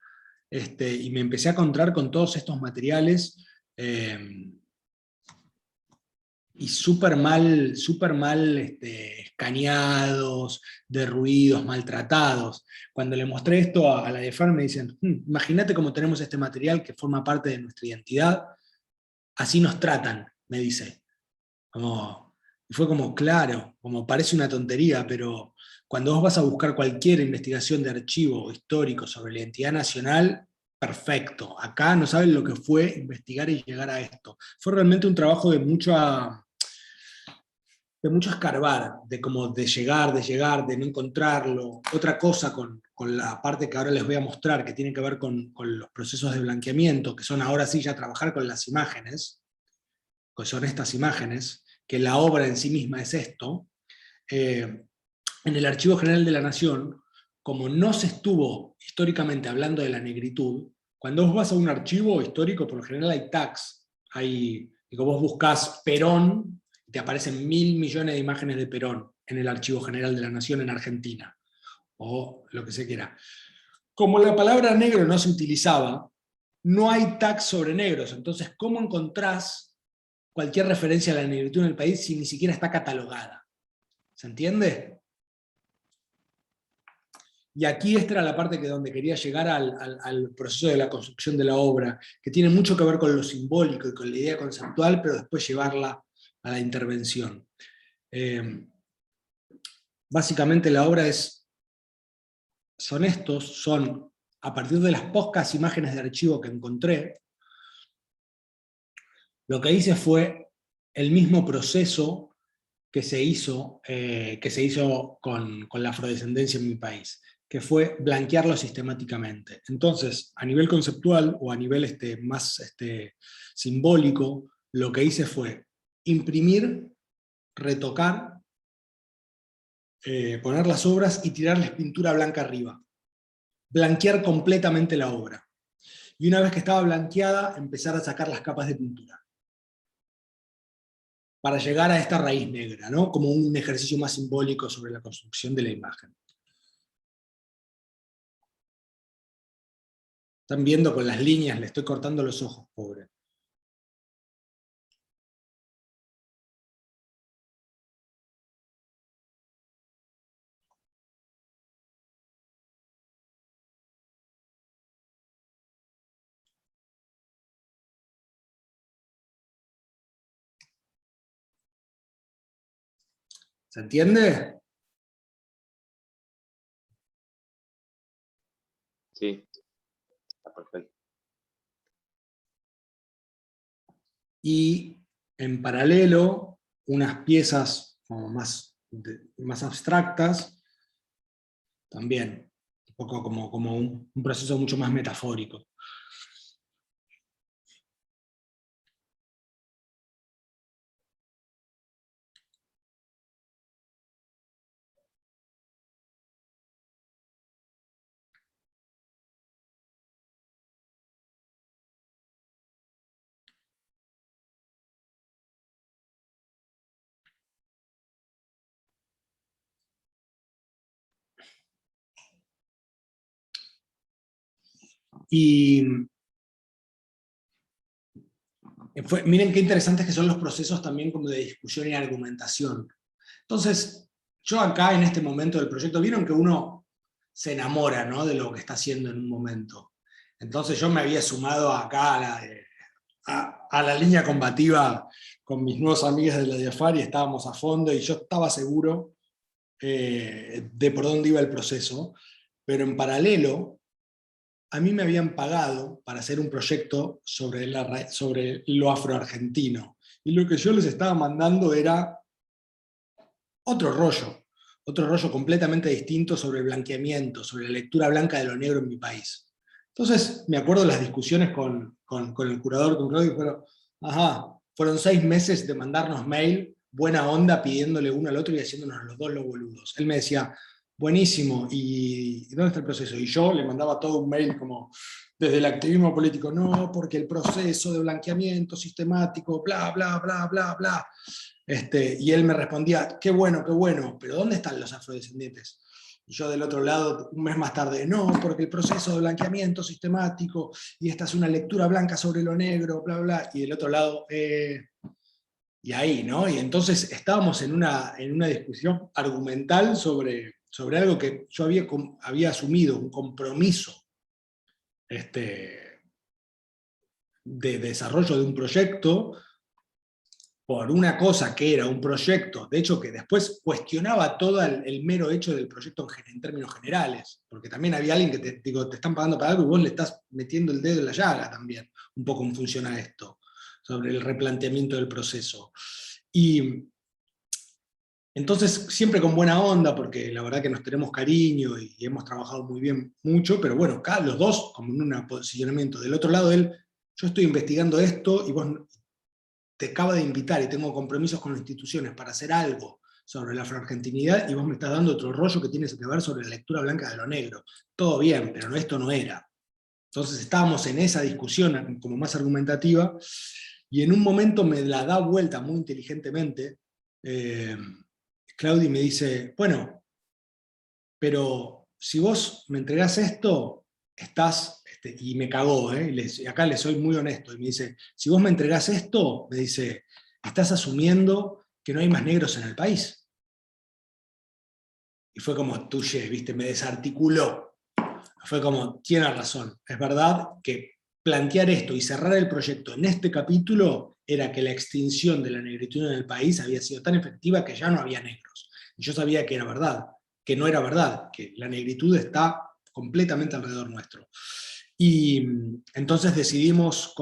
Speaker 1: y me empecé a encontrar con todos estos materiales, y súper mal escaneados, derruidos, maltratados. Cuando le mostré esto a la DEFAR me dicen, imagínate cómo tenemos este material que forma parte de nuestra identidad, así nos tratan, me dice. Y fue como, claro, como parece una tontería, pero cuando vos vas a buscar cualquier investigación de archivo histórico sobre la identidad nacional, perfecto. Acá no saben lo que fue investigar y llegar a esto. Fue realmente un trabajo de mucho escarbar, de llegar, de no encontrarlo. Otra cosa con la parte que ahora les voy a mostrar, que tiene que ver con los procesos de blanqueamiento, que son ahora sí ya trabajar con las imágenes, que son estas imágenes, que la obra en sí misma es esto. En el Archivo General de la Nación, como no se estuvo históricamente hablando de la negritud, cuando vos vas a un archivo histórico, por lo general hay tags, digo, vos buscás Perón, te aparecen 1.000 millones de imágenes de Perón en el Archivo General de la Nación en Argentina, o lo que se quiera. Como la palabra negro no se utilizaba, no hay tags sobre negros, entonces ¿cómo encontrás cualquier referencia a la negritud en el país si ni siquiera está catalogada? ¿Se entiende? Y aquí esta era la parte donde quería llegar al proceso de la construcción de la obra, que tiene mucho que ver con lo simbólico y con la idea conceptual, pero después llevarla a la intervención. Básicamente la obra son a partir de las pocas imágenes de archivo que encontré, lo que hice fue el mismo proceso que se hizo con la afrodescendencia en mi país, que fue blanquearlo sistemáticamente. Entonces, a nivel conceptual, o a nivel más simbólico, lo que hice fue imprimir, retocar, poner las obras y tirarles pintura blanca arriba. Blanquear completamente la obra. Y una vez que estaba blanqueada, empezar a sacar las capas de pintura, para llegar a esta raíz negra, ¿no? Como un ejercicio más simbólico sobre la construcción de la imagen. Están viendo con las líneas, le estoy cortando los ojos, pobre. ¿Se entiende?
Speaker 6: Sí, está perfecto.
Speaker 1: Y en paralelo, unas piezas como más abstractas, también, un poco como un proceso mucho más metafórico. Y miren qué interesantes que son los procesos también como de discusión y argumentación. Entonces, yo acá en este momento del proyecto, vieron que uno se enamora, ¿no?, de lo que está haciendo en un momento. Entonces yo me había sumado acá a la línea combativa con mis nuevos amigos de la DIAFAR y estábamos a fondo y yo estaba seguro de por dónde iba el proceso, pero en paralelo a mí me habían pagado para hacer un proyecto sobre lo afroargentino, y lo que yo les estaba mandando era otro rollo completamente distinto sobre el blanqueamiento, sobre la lectura blanca de lo negro en mi país. Entonces, me acuerdo de las discusiones con el curador, con Claudio, pero, fueron 6 meses de mandarnos mail, buena onda, pidiéndole uno al otro y haciéndonos los dos los boludos. Él me decía, buenísimo, ¿y dónde está el proceso? Y yo le mandaba todo un mail como, desde el activismo político, no, porque el proceso de blanqueamiento sistemático, bla, bla, bla, bla, bla. Y él me respondía, qué bueno, pero ¿dónde están los afrodescendientes? Y yo del otro lado, un mes más tarde, no, porque el proceso de blanqueamiento sistemático, y esta es una lectura blanca sobre lo negro, bla, bla, y del otro lado, y ahí, ¿no? Y entonces estábamos en una discusión argumental sobre algo que yo había asumido, un compromiso de desarrollo de un proyecto, por una cosa que era un proyecto, de hecho que después cuestionaba todo el mero hecho del proyecto en términos generales, porque también había alguien que te están pagando para algo y vos le estás metiendo el dedo en la llaga también, un poco en función a esto, sobre el replanteamiento del proceso. Y entonces, siempre con buena onda, porque la verdad que nos tenemos cariño y hemos trabajado muy bien, mucho, pero bueno, los dos como en un posicionamiento. Del otro lado, él, yo estoy investigando esto y vos te acabo de invitar y tengo compromisos con las instituciones para hacer algo sobre la afroargentinidad y vos me estás dando otro rollo que tiene que ver sobre la lectura blanca de lo negro. Todo bien, pero esto no era. Entonces estábamos en esa discusión como más argumentativa, y en un momento me la da vuelta muy inteligentemente, Claudia me dice, bueno, pero si vos me entregás esto, estás, y me cagó, y acá le soy muy honesto, y me dice, si vos me entregás esto, me dice, estás asumiendo que no hay más negros en el país. Y fue como tuye, ¿viste? Me desarticuló. Fue como, tiene razón, es verdad que plantear esto y cerrar el proyecto en este capítulo era que la extinción de la negritud en el país había sido tan efectiva que ya no había negros. Y yo sabía que era verdad, que no era verdad, que la negritud está completamente alrededor nuestro. Y entonces decidimos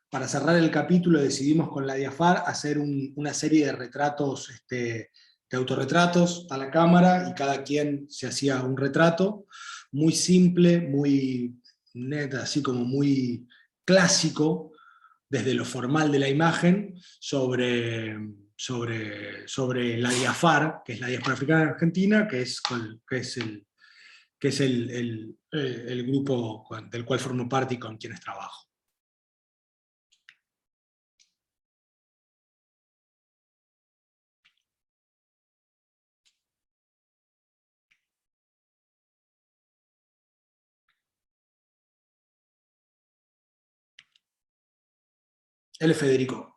Speaker 1: para cerrar el capítulo, decidimos con la Diafar hacer una serie de retratos, de autorretratos a la cámara, y cada quien se hacía un retrato, muy simple, muy neta, así como muy clásico, desde lo formal de la imagen, sobre la Diafar, que es la Diáspora Africana Argentina, que es el grupo del cual formo parte y con quienes trabajo. Él es Federico.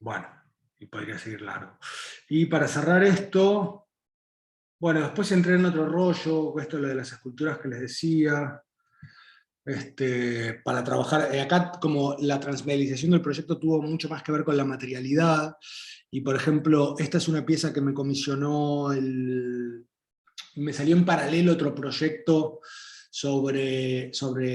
Speaker 1: Bueno, y podría seguir largo. Y para cerrar esto, bueno, después entré en otro rollo, esto es lo de las esculturas que les decía, para trabajar, acá como la transmedialización del proyecto tuvo mucho más que ver con la materialidad, y por ejemplo, esta es una pieza que me comisionó, me salió en paralelo otro proyecto sobre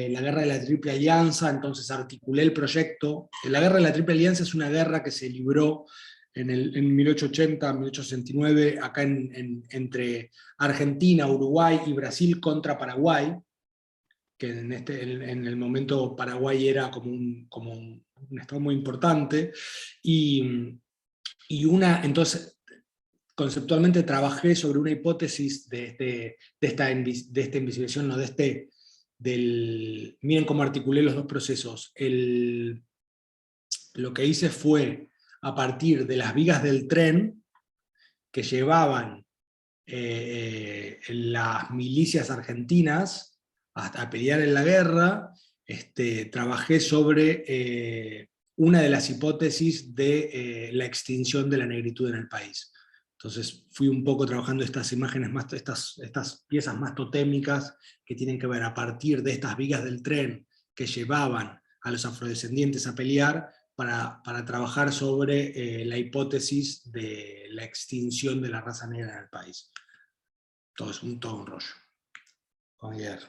Speaker 1: la guerra de la Triple Alianza, entonces articulé el proyecto. La guerra de la Triple Alianza es una guerra que se libró en 1880, 1869, acá entre Argentina, Uruguay y Brasil contra Paraguay, que en el momento Paraguay era como un estado muy importante, entonces conceptualmente trabajé sobre una hipótesis de esta invisibilización, no, miren cómo articulé los dos procesos. Lo que hice fue, a partir de las vigas del tren que llevaban las milicias argentinas a pelear en la guerra, trabajé sobre una de las hipótesis de la extinción de la negritud en el país. Entonces fui un poco trabajando estas imágenes, estas piezas más totémicas que tienen que ver a partir de estas vigas del tren que llevaban a los afrodescendientes a pelear, para trabajar sobre la hipótesis de la extinción de la raza negra en el país. todo un rollo. Con hierro.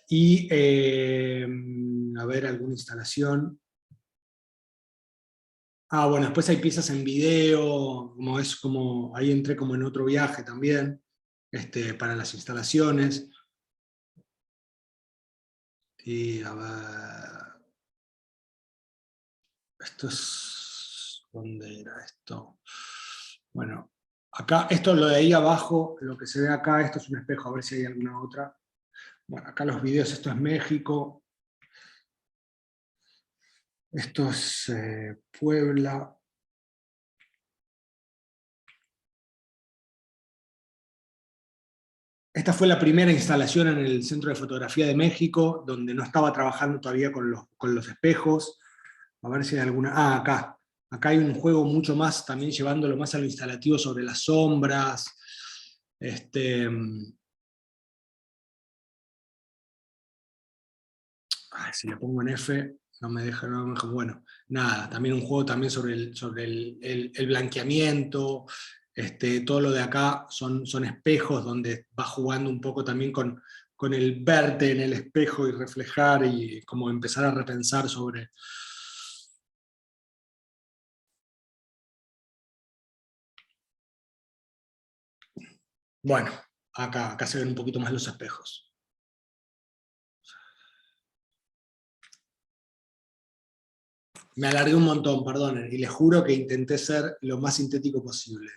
Speaker 1: Y, a ver, alguna instalación. Ah, bueno, después hay piezas en video, ahí entré como en otro viaje también, para las instalaciones. Y a ver, esto es, ¿dónde era esto? Bueno, acá, esto lo de ahí abajo, lo que se ve acá, esto es un espejo, a ver si hay alguna otra. Bueno, acá los videos, esto es México. Esto es Puebla. Esta fue la primera instalación en el Centro de Fotografía de México, donde no estaba trabajando todavía con los espejos. A ver si hay alguna... Ah, acá. Acá hay un juego mucho más, también llevándolo más a lo instalativo sobre las sombras. Si le pongo en F, no me deja... Bueno, nada, también un juego también sobre el blanqueamiento. Todo lo de acá son espejos donde va jugando un poco también con el verte en el espejo y reflejar y como empezar a repensar sobre... Bueno, acá se ven un poquito más los espejos. Me alargué un montón, perdonen, y les juro que intenté ser lo más sintético posible.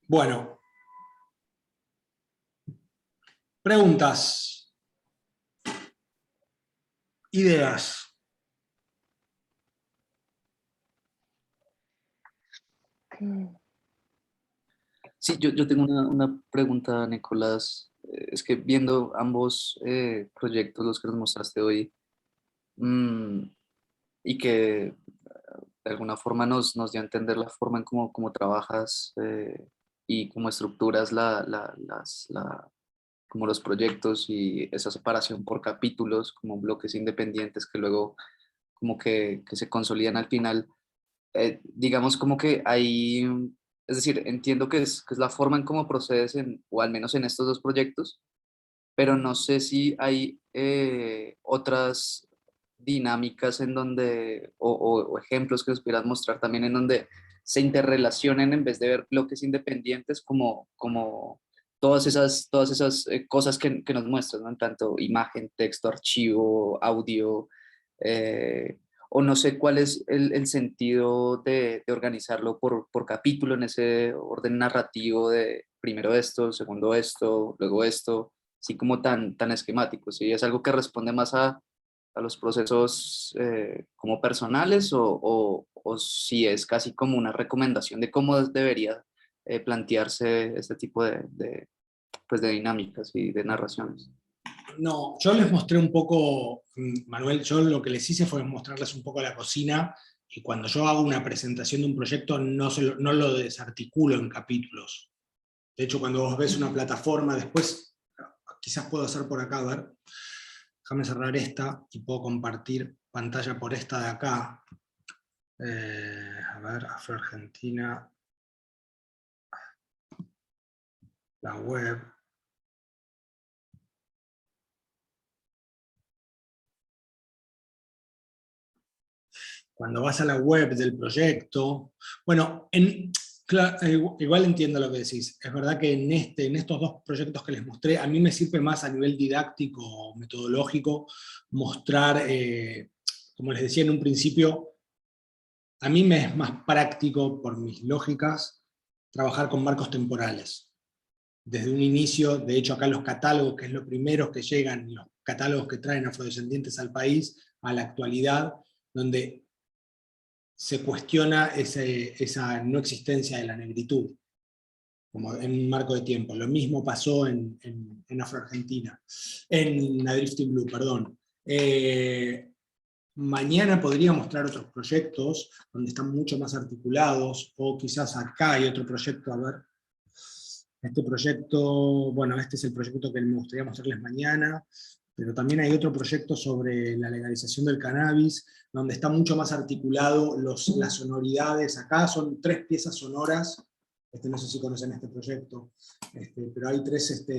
Speaker 1: Bueno. Preguntas. Ideas.
Speaker 2: Sí, yo tengo una pregunta, Nicolás. Es que viendo ambos proyectos, los que nos mostraste hoy, mm, y que de alguna forma nos dio a entender la forma en cómo trabajas y cómo estructuras como los proyectos y esa separación por capítulos, como bloques independientes que luego como que se consolidan al final. Digamos como que hay, es decir, entiendo que es la forma en cómo procedes, o al menos en estos dos proyectos, pero no sé si hay otras dinámicas en donde, o ejemplos que nos pudieras mostrar también en donde se interrelacionen en vez de ver bloques independientes como todas esas cosas que nos muestras, ¿no? En tanto imagen, texto, archivo, audio, eh, o no sé cuál es el sentido de organizarlo por capítulo en ese orden narrativo de primero esto, segundo esto, luego esto, así como tan esquemático. ¿Sí? ¿Es algo que responde más a los procesos como personales o si es casi como una recomendación de cómo debería plantearse este tipo pues de dinámicas y de narraciones?
Speaker 1: No, yo les mostré un poco, Manuel, yo lo que les hice fue mostrarles un poco la cocina, y cuando yo hago una presentación de un proyecto no lo desarticulo en capítulos. De hecho, cuando vos ves una plataforma, después, quizás puedo hacer por acá, a ver, déjame cerrar esta y puedo compartir pantalla por esta de acá. A ver, Afro Argentina, la web. Cuando vas a la web del proyecto, bueno, igual entiendo lo que decís. Es verdad que en estos dos proyectos que les mostré, a mí me sirve más a nivel didáctico, metodológico, mostrar, como les decía en un principio, a mí me es más práctico, por mis lógicas, trabajar con marcos temporales. Desde un inicio, de hecho acá los catálogos, que es lo primero que llegan, los catálogos que traen afrodescendientes al país, a la actualidad, donde se cuestiona esa no existencia de la negritud, como en un marco de tiempo. Lo mismo pasó en Afro-Argentina, en Adrifting Blue, perdón. Mañana podría mostrar otros proyectos donde están mucho más articulados, o quizás acá hay otro proyecto, a ver. Este proyecto, bueno, este es el proyecto que me gustaría mostrarles mañana, pero también hay otro proyecto sobre la legalización del cannabis, donde está mucho más articulado las sonoridades. Acá son 3 piezas sonoras, no sé si conocen este proyecto, pero hay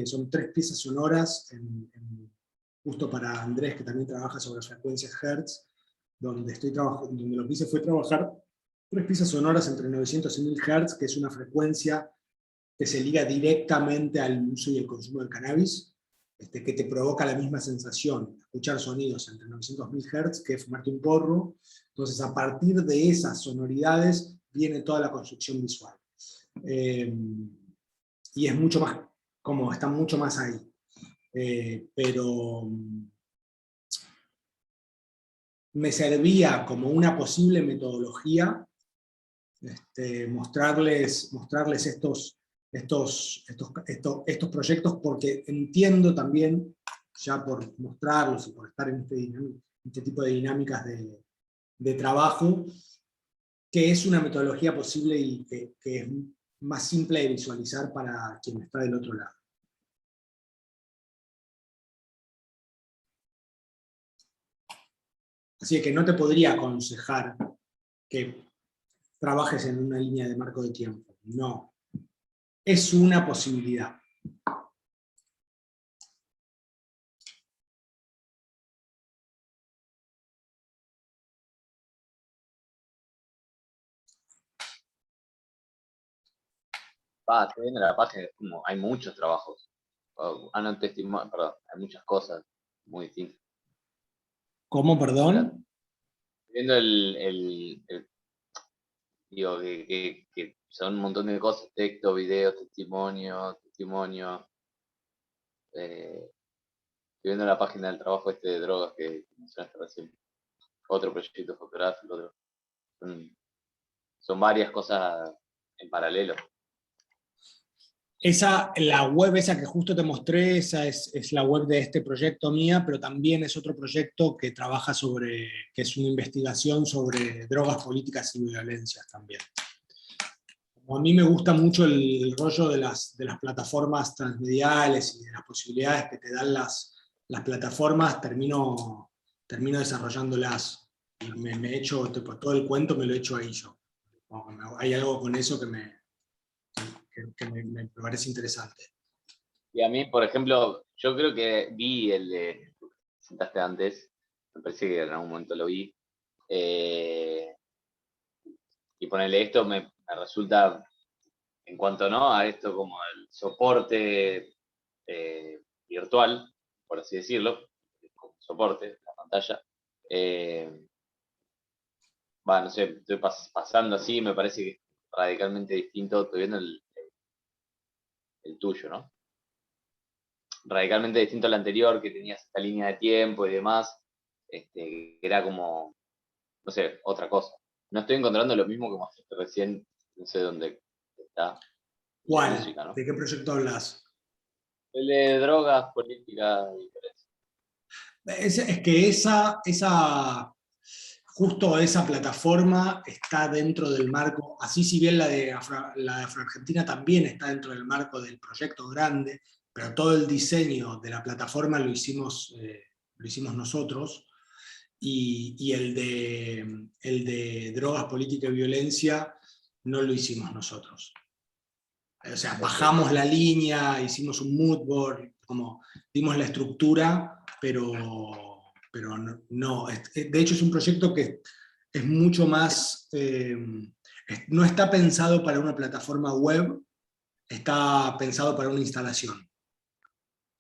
Speaker 1: son 3 piezas sonoras, justo para Andrés, que también trabaja sobre frecuencias Hertz, donde lo que hice fue trabajar 3 piezas sonoras entre 900 y 1000 Hz, que es una frecuencia que se liga directamente al uso y el consumo del cannabis, que te provoca la misma sensación, escuchar sonidos entre 900 y 1000 Hz, que es fumarte un porro. Entonces, a partir de esas sonoridades viene toda la construcción visual. Y es mucho más, está mucho más ahí. Pero me servía como una posible metodología mostrarles estos proyectos, porque entiendo también, ya por mostrarlos y por estar en este tipo de dinámicas de trabajo, que es una metodología posible y que es más simple de visualizar para quien está del otro lado. Así que no te podría aconsejar que trabajes en una línea de marco de tiempo. No. Es una posibilidad.
Speaker 6: Estoy viendo la página, es como, hay muchos trabajos. No, testimonio, perdón, hay muchas cosas muy distintas.
Speaker 1: ¿Cómo, perdón?
Speaker 6: Viendo digo, que son un montón de cosas, texto, video, testimonio. Estoy viendo la página del trabajo de drogas que mencionaste recién. Otro proyecto fotográfico, son varias cosas en paralelo.
Speaker 1: La web esa que justo te mostré, esa es la web de este proyecto mía, pero también es otro proyecto que trabaja que es una investigación sobre drogas, políticas y violencias también. Como a mí me gusta mucho el rollo de las plataformas transmediales y de las posibilidades que te dan las plataformas, termino desarrollándolas. Y me he hecho, todo el cuento me lo he hecho ahí yo. Hay algo con eso que me parece interesante.
Speaker 6: Y a mí, por ejemplo, yo creo que vi el de que presentaste antes, me parece que en algún momento lo vi, y ponerle esto me resulta, en cuanto a esto como el soporte virtual, por así decirlo, como soporte, la pantalla, no sé, estoy pasando así, me parece que es radicalmente distinto, estoy viendo el tuyo, ¿no? Radicalmente distinto al anterior, que tenías esta línea de tiempo y demás, que era como, no sé, otra cosa. No estoy encontrando lo mismo que mostraste recién, no sé dónde está.
Speaker 1: ¿Cuál?
Speaker 6: Música, ¿no?
Speaker 1: ¿De qué proyecto hablas?
Speaker 6: El de drogas, política y violencia.
Speaker 1: Es que justo esa plataforma está dentro del marco, así si bien la de Afroargentina también está dentro del marco del proyecto grande, pero todo el diseño de la plataforma lo hicimos nosotros, y el de drogas, política y violencia no lo hicimos nosotros. O sea, bajamos la línea, hicimos un mood board, como dimos la estructura, pero no. De hecho es un proyecto que es mucho más, no está pensado para una plataforma web, está pensado para una instalación.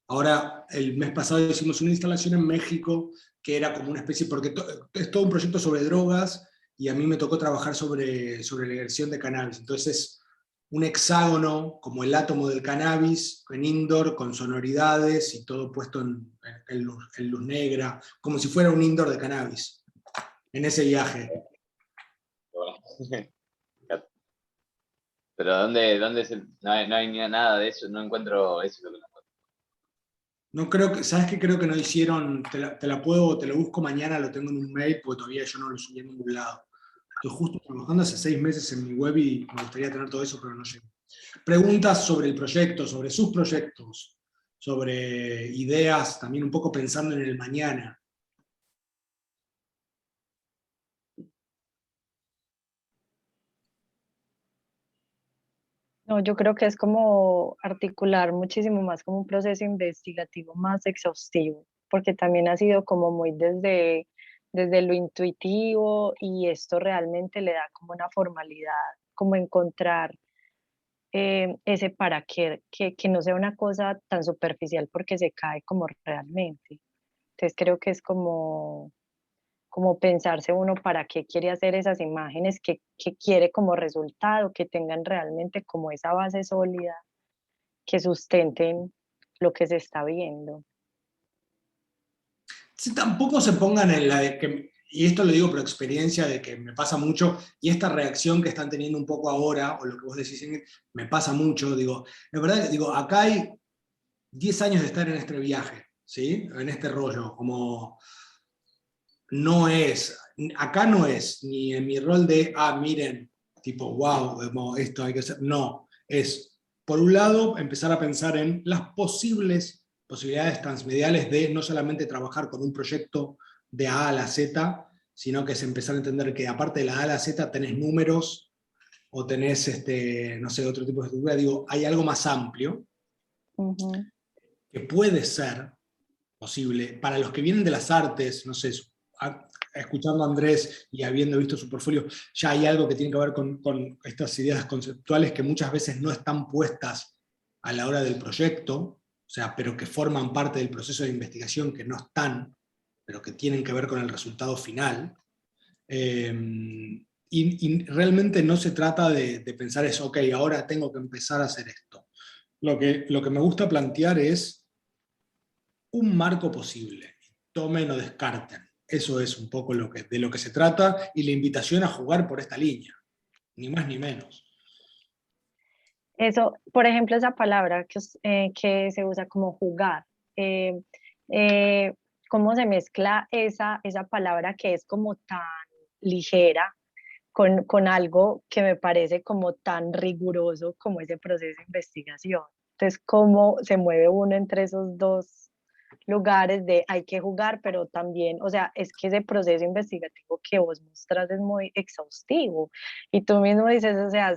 Speaker 1: Ahora, el mes pasado hicimos una instalación en México que era como una especie, porque es todo un proyecto sobre drogas, y a mí me tocó trabajar sobre legalización de cannabis. Entonces, un hexágono como el átomo del cannabis, en indoor, con sonoridades y todo puesto en luz negra, como si fuera un indoor de cannabis, en ese viaje.
Speaker 6: Pero ¿dónde es no hay ni nada de eso, no encuentro eso.
Speaker 1: No creo que, ¿sabes qué? Creo que no hicieron, te lo busco mañana, lo tengo en un mail, porque todavía yo no lo subí en ningún lado. Estoy justo trabajando hace 6 meses en mi web y me gustaría tener todo eso, pero no llego. Preguntas sobre el proyecto, sobre sus proyectos, sobre ideas, también un poco pensando en el mañana.
Speaker 8: No, yo creo que es como articular muchísimo más como un proceso investigativo más exhaustivo, porque también ha sido como muy desde lo intuitivo y esto realmente le da como una formalidad, como encontrar ese para qué, que no sea una cosa tan superficial porque se cae como realmente. Entonces creo que es como pensarse uno para qué quiere hacer esas imágenes, que quiere como resultado, que tengan realmente como esa base sólida, que sustenten lo que se está viendo.
Speaker 1: Si tampoco se pongan en la de que, y esto lo digo por experiencia de que me pasa mucho, y esta reacción que están teniendo un poco ahora, o lo que vos decís, Ingrid, me pasa mucho, digo, la verdad que digo, acá hay 10 años de estar en este viaje, ¿sí? En este rollo, como no es, acá no es ni en mi rol de, miren, tipo, wow, esto hay que hacer, no, es, por un lado, empezar a pensar en las posibilidades transmediales de no solamente trabajar con un proyecto de A a la Z, sino que es empezar a entender que aparte de la A a la Z tenés números, o tenés, no sé, otro tipo de estructura, digo, hay algo más amplio,
Speaker 8: Uh-huh.
Speaker 1: que puede ser posible. Para los que vienen de las artes, no sé, escuchando a Andrés y habiendo visto su portfolio, ya hay algo que tiene que ver con estas ideas conceptuales que muchas veces no están puestas a la hora del proyecto, o sea, pero que forman parte del proceso de investigación, que no están, pero que tienen que ver con el resultado final. Y realmente no se trata de pensar eso, ok, ahora tengo que empezar a hacer esto. Lo que me gusta plantear es un marco posible. Tomen o descarten. Eso es un poco de lo que se trata y la invitación a jugar por esta línea. Ni más ni menos.
Speaker 8: Eso, por ejemplo, esa palabra que se usa como jugar, eh, eh, cómo se mezcla esa palabra que es como tan ligera con algo que me parece como tan riguroso como ese proceso de investigación. Entonces, cómo se mueve uno entre esos dos lugares de hay que jugar, pero también, o sea, es que ese proceso investigativo que vos mostrás es muy exhaustivo y tú mismo dices, o sea,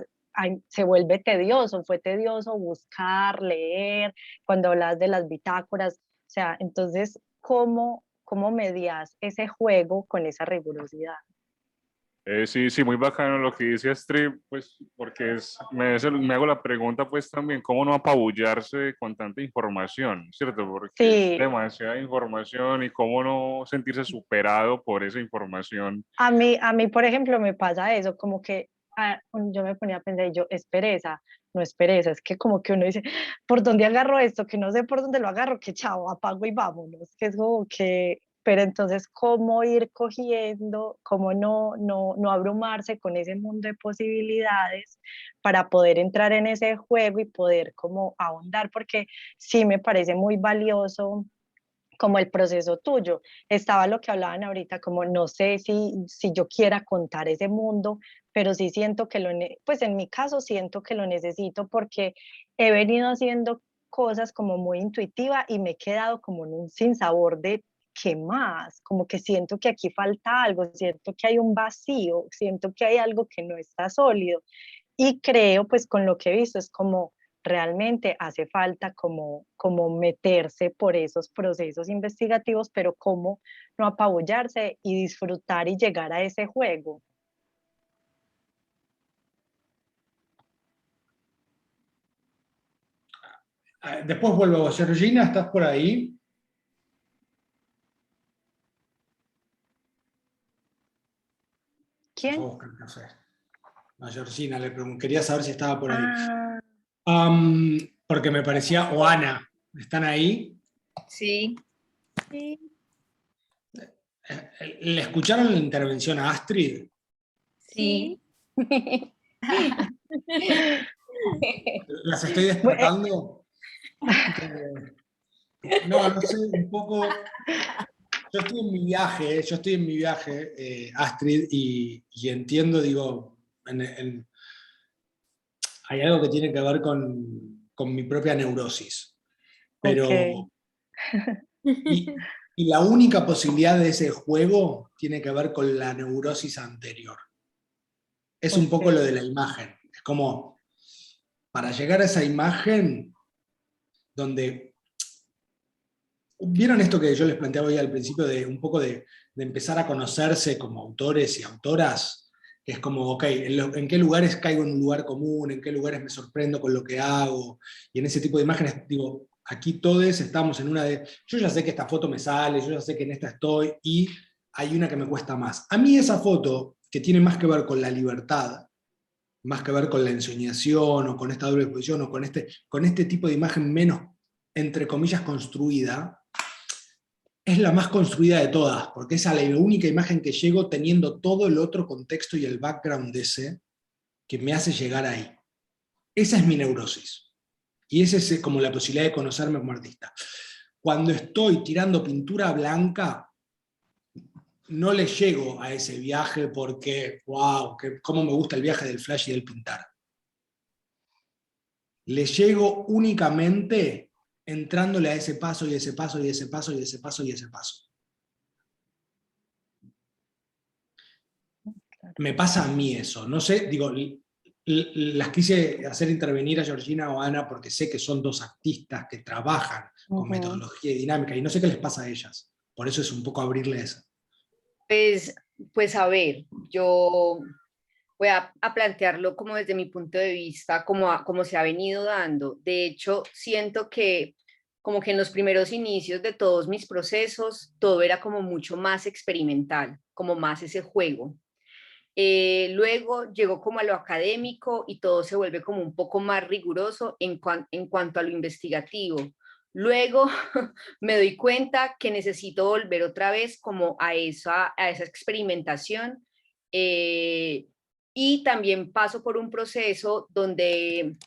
Speaker 8: se vuelve tedioso, fue tedioso buscar, leer, cuando hablas de las bitácoras, o sea, entonces, ¿cómo medias ese juego con esa rigurosidad?
Speaker 9: Sí, sí, muy bacano lo que dice Astrid, pues porque me hago la pregunta pues también, ¿cómo no apabullarse con tanta información, cierto? Porque es
Speaker 8: Sí,
Speaker 9: demasiada información y cómo no sentirse superado por esa información.
Speaker 8: a mí, por ejemplo, me pasa eso, como que yo me ponía a pensar, y yo, es pereza, no es pereza, es que como que uno dice, ¿por dónde agarro esto? Que no sé por dónde lo agarro, que chao, apago y vámonos, que es como que, pero entonces, ¿cómo ir cogiendo, cómo no abrumarse con ese mundo de posibilidades para poder entrar en ese juego y poder como ahondar? Porque sí me parece muy valioso como el proceso tuyo. Estaba lo que hablaban ahorita, como no sé si yo quiera contar ese mundo, pero sí siento que pues en mi caso siento que lo necesito porque he venido haciendo cosas como muy intuitiva y me he quedado como en un sinsabor de qué más, como que siento que aquí falta algo, siento que hay un vacío, siento que hay algo que no está sólido y creo pues con lo que he visto es como realmente hace falta como meterse por esos procesos investigativos, pero cómo no apabullarse y disfrutar y llegar a ese juego.
Speaker 1: Después vuelvo. Georgina, ¿estás por ahí? Se fue a
Speaker 8: ¿Quién?
Speaker 1: buscar café. A Georgina le pregunté, quería saber si estaba por ahí.
Speaker 8: Ah,
Speaker 1: Porque me parecía, o Ana, ¿están ahí?
Speaker 5: Sí. Sí.
Speaker 1: ¿Le escucharon la intervención a Astrid?
Speaker 5: Sí.
Speaker 1: ¿Las estoy despertando? No, no sé, un poco. Yo estoy en mi viaje, Astrid, y entiendo, digo, hay algo que tiene que ver con mi propia neurosis. Pero...
Speaker 8: Ok.
Speaker 1: Y, y la única posibilidad de ese juego tiene que ver con la neurosis anterior. Es un poco lo de la imagen. Es como, para llegar a esa imagen, donde... ¿Vieron esto que yo les planteaba hoy al principio de un poco de empezar a conocerse como autores y autoras? Que es como, ok, ¿en qué lugares caigo en un lugar común? ¿En qué lugares me sorprendo con lo que hago? Y en ese tipo de imágenes, digo, aquí todos estamos en una de, yo ya sé que esta foto me sale, yo ya sé que en esta estoy, y hay una que me cuesta más. A mí esa foto, que tiene más que ver con la libertad, más que ver con la ensoñación, o con esta doble exposición, o con este tipo de imagen menos, entre comillas, construida, es la más construida de todas, porque es a la única imagen que llego teniendo todo el otro contexto y el background de ese que me hace llegar ahí. Esa es mi neurosis. Y esa es como la posibilidad de conocerme como artista. Cuando estoy tirando pintura blanca, no le llego a ese viaje porque, wow, cómo me gusta el viaje del flash y del pintar. Le llego únicamente entrándole a ese paso y ese paso y ese paso y ese paso y ese paso. Me pasa a mí eso, no sé, digo, las quise hacer intervenir a Georgina o a Ana porque sé que son dos artistas que trabajan con metodología y dinámica, y no sé qué les pasa a ellas, por eso es un poco abrirle eso.
Speaker 10: Pues a ver, yo voy a plantearlo como desde mi punto de vista, como se ha venido dando. De hecho, siento que como que en los primeros inicios de todos mis procesos, todo era como mucho más experimental, como más ese juego. Luego llegó como a lo académico y todo se vuelve como un poco más riguroso en cuanto a lo investigativo. Luego me doy cuenta que necesito volver otra vez como a esa experimentación, y también paso por un proceso donde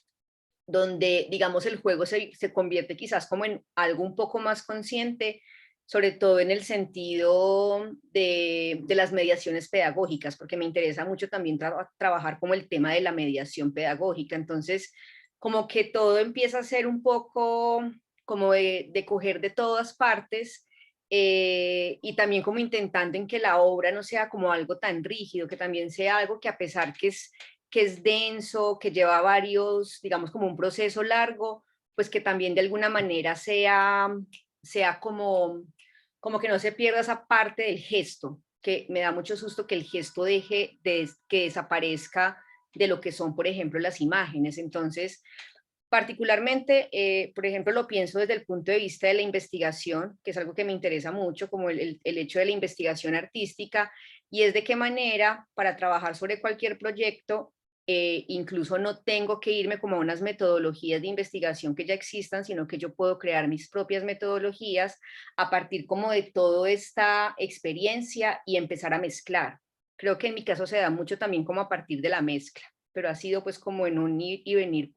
Speaker 10: digamos, el juego se convierte quizás como en algo un poco más consciente, sobre todo en el sentido de las mediaciones pedagógicas, porque me interesa mucho también trabajar como el tema de la mediación pedagógica. Entonces, como que todo empieza a ser un poco como de coger de todas partes, y también como intentando en que la obra no sea como algo tan rígido, que también sea algo que, a pesar que es denso, que lleva varios, digamos, como un proceso largo, pues que también de alguna manera sea como que no se pierda esa parte del gesto, que me da mucho susto que el gesto deje que desaparezca de lo que son, por ejemplo, las imágenes. Entonces, particularmente, por ejemplo, lo pienso desde el punto de vista de la investigación, que es algo que me interesa mucho, como el hecho de la investigación artística, y es de qué manera, para trabajar sobre cualquier proyecto, incluso no tengo que irme como a unas metodologías de investigación que ya existan, sino que yo puedo crear mis propias metodologías a partir como de toda esta experiencia y empezar a mezclar. Creo que en mi caso se da mucho también como a partir de la mezcla, pero ha sido pues como en un ir y venir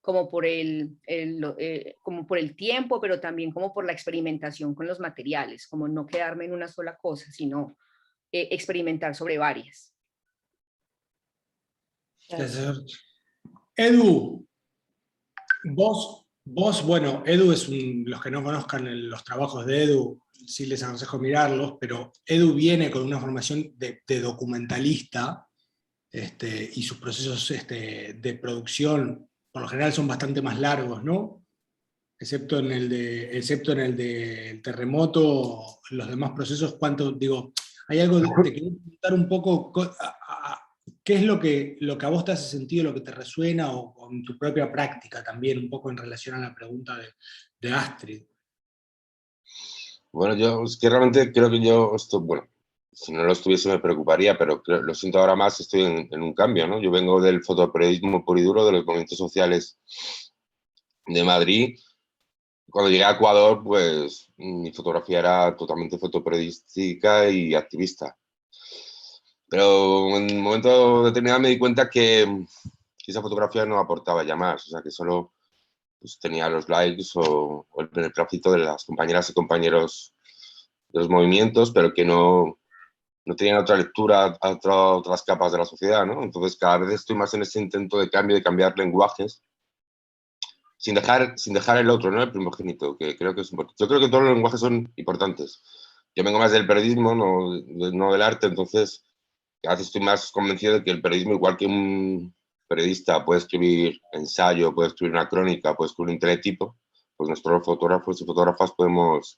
Speaker 10: como por el tiempo, pero también como por la experimentación con los materiales, como no quedarme en una sola cosa, sino experimentar sobre varias.
Speaker 1: Edu, vos, bueno, Edu es los que no conozcan los trabajos de Edu, sí les aconsejo mirarlos, pero Edu viene con una formación de documentalista, y sus procesos de producción por lo general son bastante más largos, ¿no? Excepto en el del terremoto, los demás procesos, ¿cuánto? Digo, hay algo, te quería preguntar un poco, ¿qué es lo que a vos te hace sentido, lo que te resuena, o en tu propia práctica también, un poco en relación a la pregunta de Astrid?
Speaker 11: Bueno, yo es que realmente creo que bueno, si no lo estuviese me preocuparía, pero lo siento ahora más, estoy en un cambio, ¿no? Yo vengo del fotoperiodismo puro y duro, de los movimientos sociales de Madrid. Cuando llegué a Ecuador, pues mi fotografía era totalmente fotoperiodística y activista. Pero en un momento determinado me di cuenta que esa fotografía no aportaba ya más, o sea, que solo pues, tenía los likes o el beneplácito de las compañeras y compañeros de los movimientos, pero que no tenían otra lectura a otras capas de la sociedad, ¿no? Entonces cada vez estoy más en ese intento de cambio, de cambiar lenguajes, sin dejar el otro, ¿no? El primogénito, que creo que es importante. Yo creo que todos los lenguajes son importantes. Yo vengo más del periodismo, no del arte, entonces a veces estoy más convencido de que el periodismo, igual que un periodista puede escribir ensayo, puede escribir una crónica, puede escribir un teletipo, pues nosotros fotógrafos y fotógrafas podemos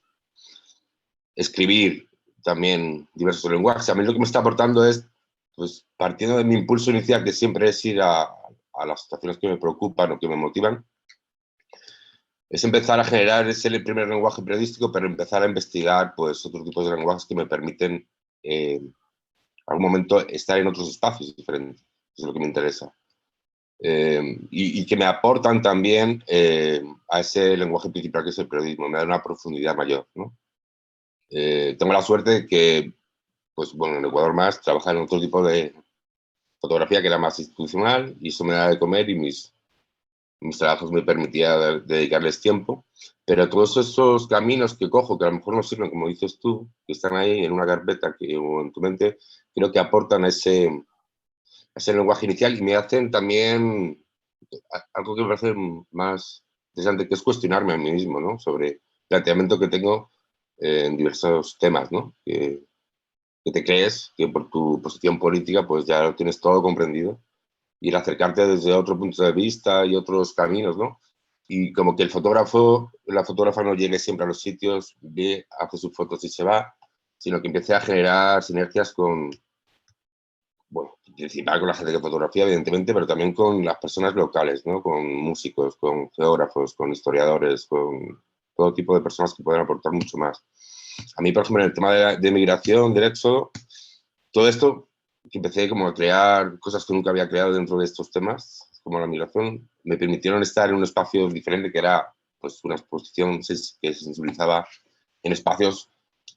Speaker 11: escribir también diversos lenguajes. A mí lo que me está aportando es, pues partiendo de mi impulso inicial, que siempre es ir a las situaciones que me preocupan o que me motivan, es empezar a generar ese primer lenguaje periodístico, pero empezar a investigar pues, otros tipos de lenguajes que me permiten en algún momento estar en otros espacios diferentes, es lo que me interesa. Y que me aportan también a ese lenguaje principal que es el periodismo, me da una profundidad mayor, ¿no? Tengo la suerte de que, pues bueno, en Ecuador Más trabajar en otro tipo de fotografía que era más institucional y eso me da de comer y mis trabajos me permitía dedicarles tiempo, pero todos esos caminos que cojo, que a lo mejor no sirven, como dices tú, que están ahí en una carpeta o en tu mente, creo que aportan a ese lenguaje inicial y me hacen también algo que me parece más interesante, que es cuestionarme a mí mismo, ¿no? Sobre el planteamiento que tengo en diversos temas, ¿no? Que te crees que por tu posición política pues ya lo tienes todo comprendido y el acercarte desde otro punto de vista y otros caminos, ¿no? Y como que el fotógrafo, la fotógrafa no llegue siempre a los sitios, ve, hace sus fotos y se va, sino que empiece a generar sinergias con, bueno, principal con la gente que fotografía, evidentemente, pero también con las personas locales, ¿no? Con músicos, con geógrafos, con historiadores, con todo tipo de personas que pueden aportar mucho más. A mí, por ejemplo, en el tema de migración, del éxodo, todo esto, que empecé como a crear cosas que nunca había creado dentro de estos temas, como la migración, me permitieron estar en un espacio diferente que era pues, una exposición que sensibilizaba en espacios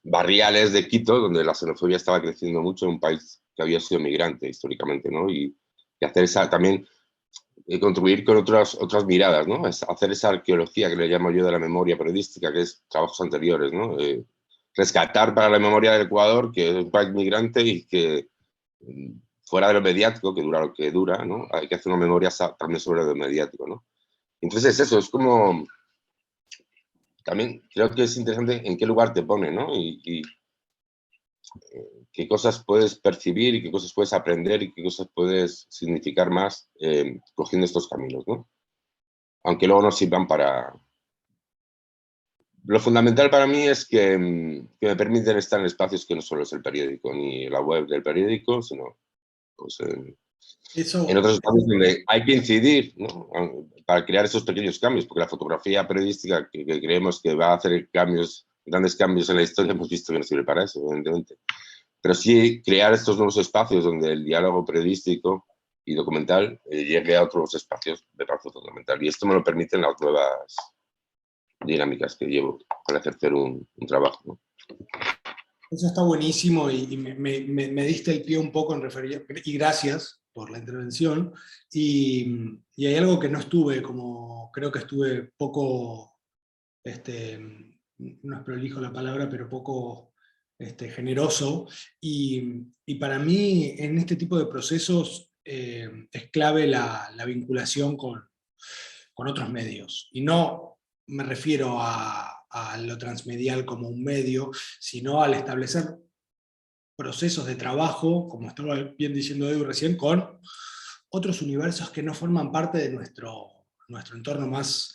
Speaker 11: barriales de Quito, donde la xenofobia estaba creciendo mucho en un país que había sido migrante históricamente, ¿no? Y hacer esa también, contribuir con otras miradas, ¿no? Hacer esa arqueología que le llamo yo de la memoria periodística, que es trabajos anteriores, ¿no? Rescatar para la memoria del Ecuador, que es un país migrante y que fuera de lo mediático, que dura lo que dura, ¿no? Hay que hacer una memoria también sobre lo mediático, ¿no? Entonces eso, es como... También creo que es interesante en qué lugar te pone, ¿no? Y qué cosas puedes percibir y qué cosas puedes aprender y qué cosas puedes significar más cogiendo estos caminos, ¿no? Aunque luego nos sirvan para... Lo fundamental para mí es que me permiten estar en espacios que no solo es el periódico ni la web del periódico, sino pues, en otros espacios donde hay que incidir, ¿no? Para crear esos pequeños cambios, porque la fotografía periodística que creemos que va a hacer grandes cambios en la historia, hemos visto que no sirve para eso, evidentemente. Pero sí crear estos nuevos espacios donde el diálogo periodístico y documental llegue a otros espacios de parece fundamental. Y esto me lo permiten las nuevas dinámicas que llevo para ejercer un trabajo, ¿no?
Speaker 1: Eso está buenísimo y me diste el pie un poco en referir, y gracias por la intervención. Y hay algo que no estuve, como creo que estuve poco, no es prolijo la palabra, pero poco generoso. Y para mí, en este tipo de procesos, es clave la vinculación con otros medios. Y no me refiero a lo transmedial como un medio, sino al establecer procesos de trabajo, como estaba bien diciendo Edu recién, con otros universos que no forman parte de nuestro entorno más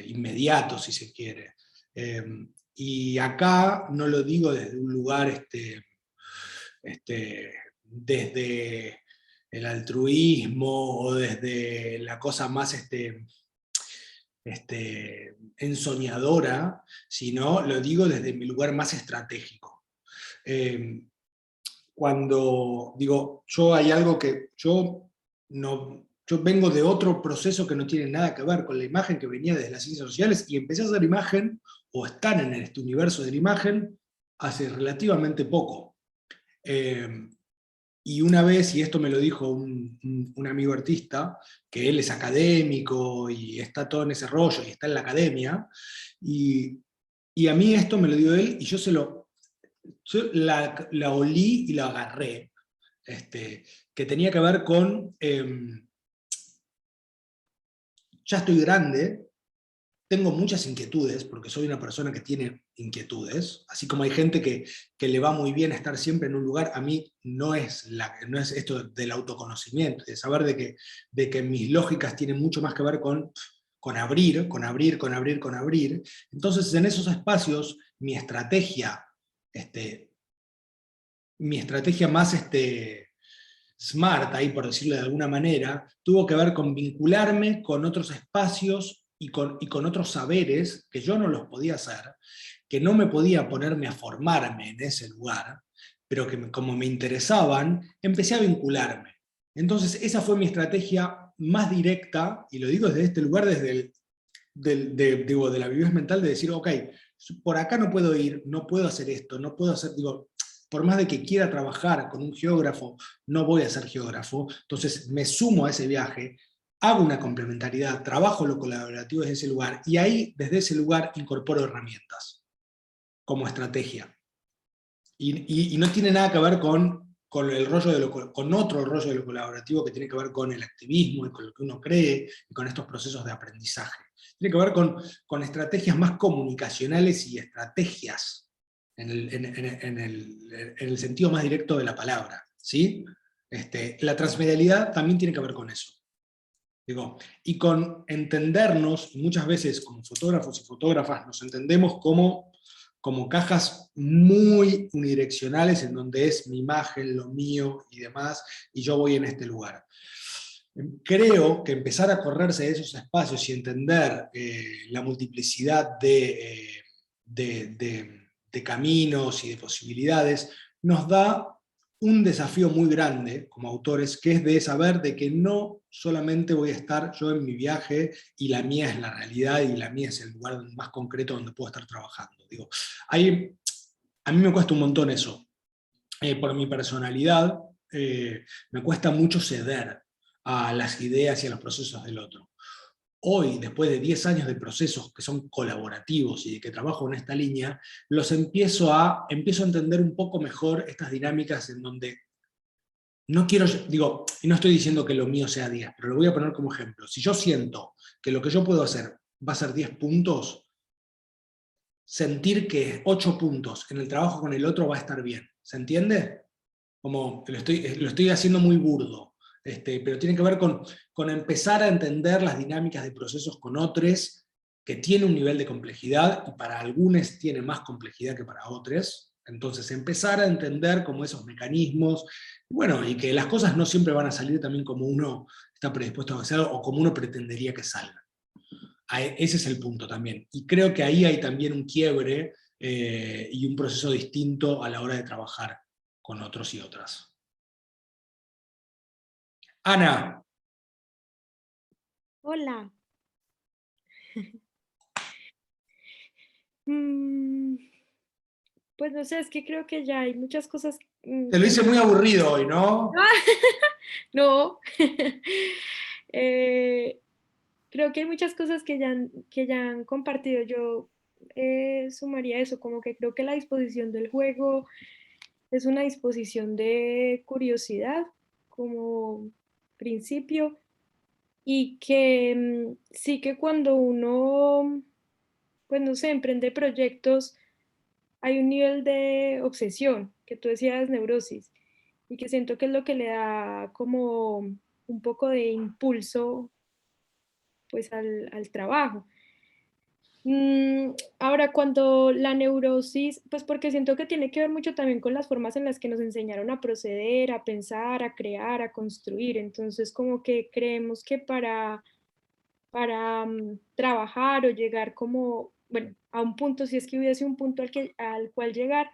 Speaker 1: inmediato, si se quiere. Y acá no lo digo desde un lugar desde el altruismo o desde la cosa más ensoñadora, sino lo digo desde mi lugar más estratégico. Cuando digo, hay algo que yo vengo de otro proceso que no tiene nada que ver con la imagen, que venía desde las ciencias sociales, y empecé a hacer imagen, o estar en este universo de la imagen, hace relativamente poco. Y una vez, y esto me lo dijo un amigo artista, que él es académico y está todo en ese rollo y está en la academia, y a mí esto me lo dio él y yo la olí y la agarré, que tenía que ver con ya estoy grande, tengo muchas inquietudes, porque soy una persona que tiene inquietudes, así como hay gente que le va muy bien estar siempre en un lugar, a mí no es esto del autoconocimiento, de saber de que mis lógicas tienen mucho más que ver con abrir. Entonces en esos espacios mi estrategia más smart, ahí por decirlo de alguna manera, tuvo que ver con vincularme con otros espacios y con otros saberes que yo no los podía hacer, que no me podía ponerme a formarme en ese lugar, pero que como me interesaban, empecé a vincularme. Entonces esa fue mi estrategia más directa, y lo digo desde este lugar, desde de la vividez mental, de decir, ok, por acá no puedo ir, no puedo hacer esto, no puedo hacer, por más de que quiera trabajar con un geógrafo, no voy a ser geógrafo, entonces me sumo a ese viaje, hago una complementariedad, trabajo lo colaborativo desde ese lugar, y ahí, desde ese lugar, incorporo herramientas como estrategia. Y no tiene nada que ver con el rollo con otro rollo de lo colaborativo que tiene que ver con el activismo y con lo que uno cree y con estos procesos de aprendizaje. Tiene que ver con estrategias más comunicacionales y estrategias en el sentido más directo de la palabra, ¿sí? La transmedialidad también tiene que ver con eso. Y con entendernos, y muchas veces como fotógrafos y fotógrafas nos entendemos como cajas muy unidireccionales en donde es mi imagen, lo mío y demás, y yo voy en este lugar. Creo que empezar a correrse de esos espacios y entender la multiplicidad de caminos y de posibilidades nos da un desafío muy grande como autores, que es de saber de que no solamente voy a estar yo en mi viaje y la mía es la realidad y la mía es el lugar más concreto donde puedo estar trabajando. A mí me cuesta un montón eso. Por mi personalidad, me cuesta mucho ceder a las ideas y a los procesos del otro. Hoy, después de 10 años de procesos que son colaborativos y de que trabajo en esta línea, empiezo a entender un poco mejor estas dinámicas en donde no quiero, y no estoy diciendo que lo mío sea 10, pero lo voy a poner como ejemplo. Si yo siento que lo que yo puedo hacer va a ser 10 puntos, sentir que 8 puntos en el trabajo con el otro va a estar bien. ¿Se entiende? Como lo estoy haciendo muy burdo, pero tiene que ver con empezar a entender las dinámicas de procesos con otros, que tiene un nivel de complejidad, y para algunos tiene más complejidad que para otros. Entonces empezar a entender como esos mecanismos, y que las cosas no siempre van a salir también como uno está predispuesto a hacer o como uno pretendería que salgan. Ese es el punto también. Y creo que ahí hay también un quiebre y un proceso distinto a la hora de trabajar con otros y otras. Ana.
Speaker 12: Hola. Pues no sé, es que creo que ya hay muchas cosas.
Speaker 1: Te lo hice muy aburrido hoy, ¿no?
Speaker 12: No. Creo que hay muchas cosas que ya han compartido. Yo sumaría eso, como que creo que la disposición del juego es una disposición de curiosidad como principio, y que sí, que cuando uno, pues no sé, emprende proyectos, hay un nivel de obsesión, que tú decías neurosis, y que siento que es lo que le da como un poco de impulso pues al trabajo. Ahora, cuando la neurosis, pues porque siento que tiene que ver mucho también con las formas en las que nos enseñaron a proceder, a pensar, a crear, a construir. Entonces, como que creemos que para trabajar o llegar como, bueno, a un punto, si es que hubiese un punto al cual llegar,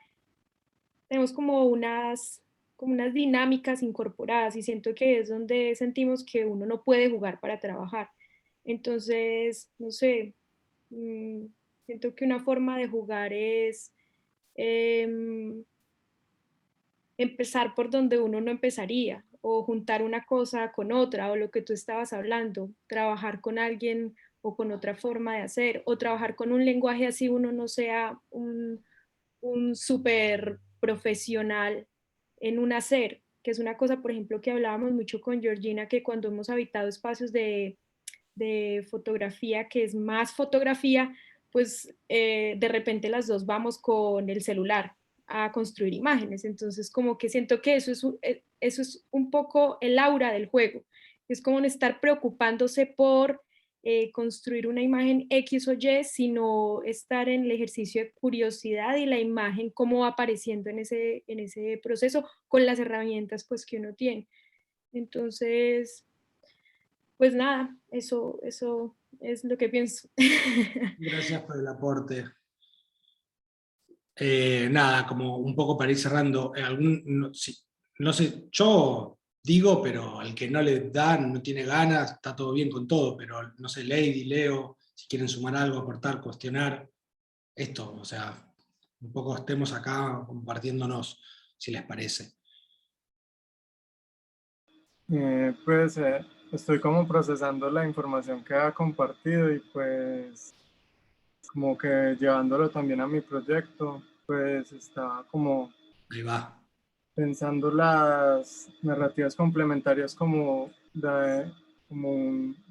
Speaker 12: tenemos como unas dinámicas incorporadas, y siento que es donde sentimos que uno no puede jugar para trabajar. Entonces, no sé, siento que una forma de jugar es empezar por donde uno no empezaría, o juntar una cosa con otra, o lo que tú estabas hablando, trabajar con alguien o con otra forma de hacer, o trabajar con un lenguaje así uno no sea un súper profesional en un hacer, que es una cosa, por ejemplo, que hablábamos mucho con Georgina, que cuando hemos habitado espacios de de fotografía, que es más fotografía, pues de repente las dos vamos con el celular a construir imágenes. Entonces como que siento que eso es un poco el aura del juego. Es como no estar preocupándose por construir una imagen X o Y, sino estar en el ejercicio de curiosidad y la imagen cómo va apareciendo en ese proceso con las herramientas pues que uno tiene. Entonces, pues nada, eso es lo que pienso.
Speaker 1: Gracias por el aporte. Nada, como un poco para ir cerrando, no sé, yo digo, pero al que no le dan, no tiene ganas, está todo bien con todo, pero no sé, Lady, Leo, si quieren sumar algo, aportar, cuestionar, esto, o sea, un poco estemos acá compartiéndonos, si les parece.
Speaker 13: Pues estoy como procesando la información que ha compartido y pues como que llevándolo también a mi proyecto, pues estaba como
Speaker 1: Ahí va.
Speaker 13: pensando las narrativas complementarias como,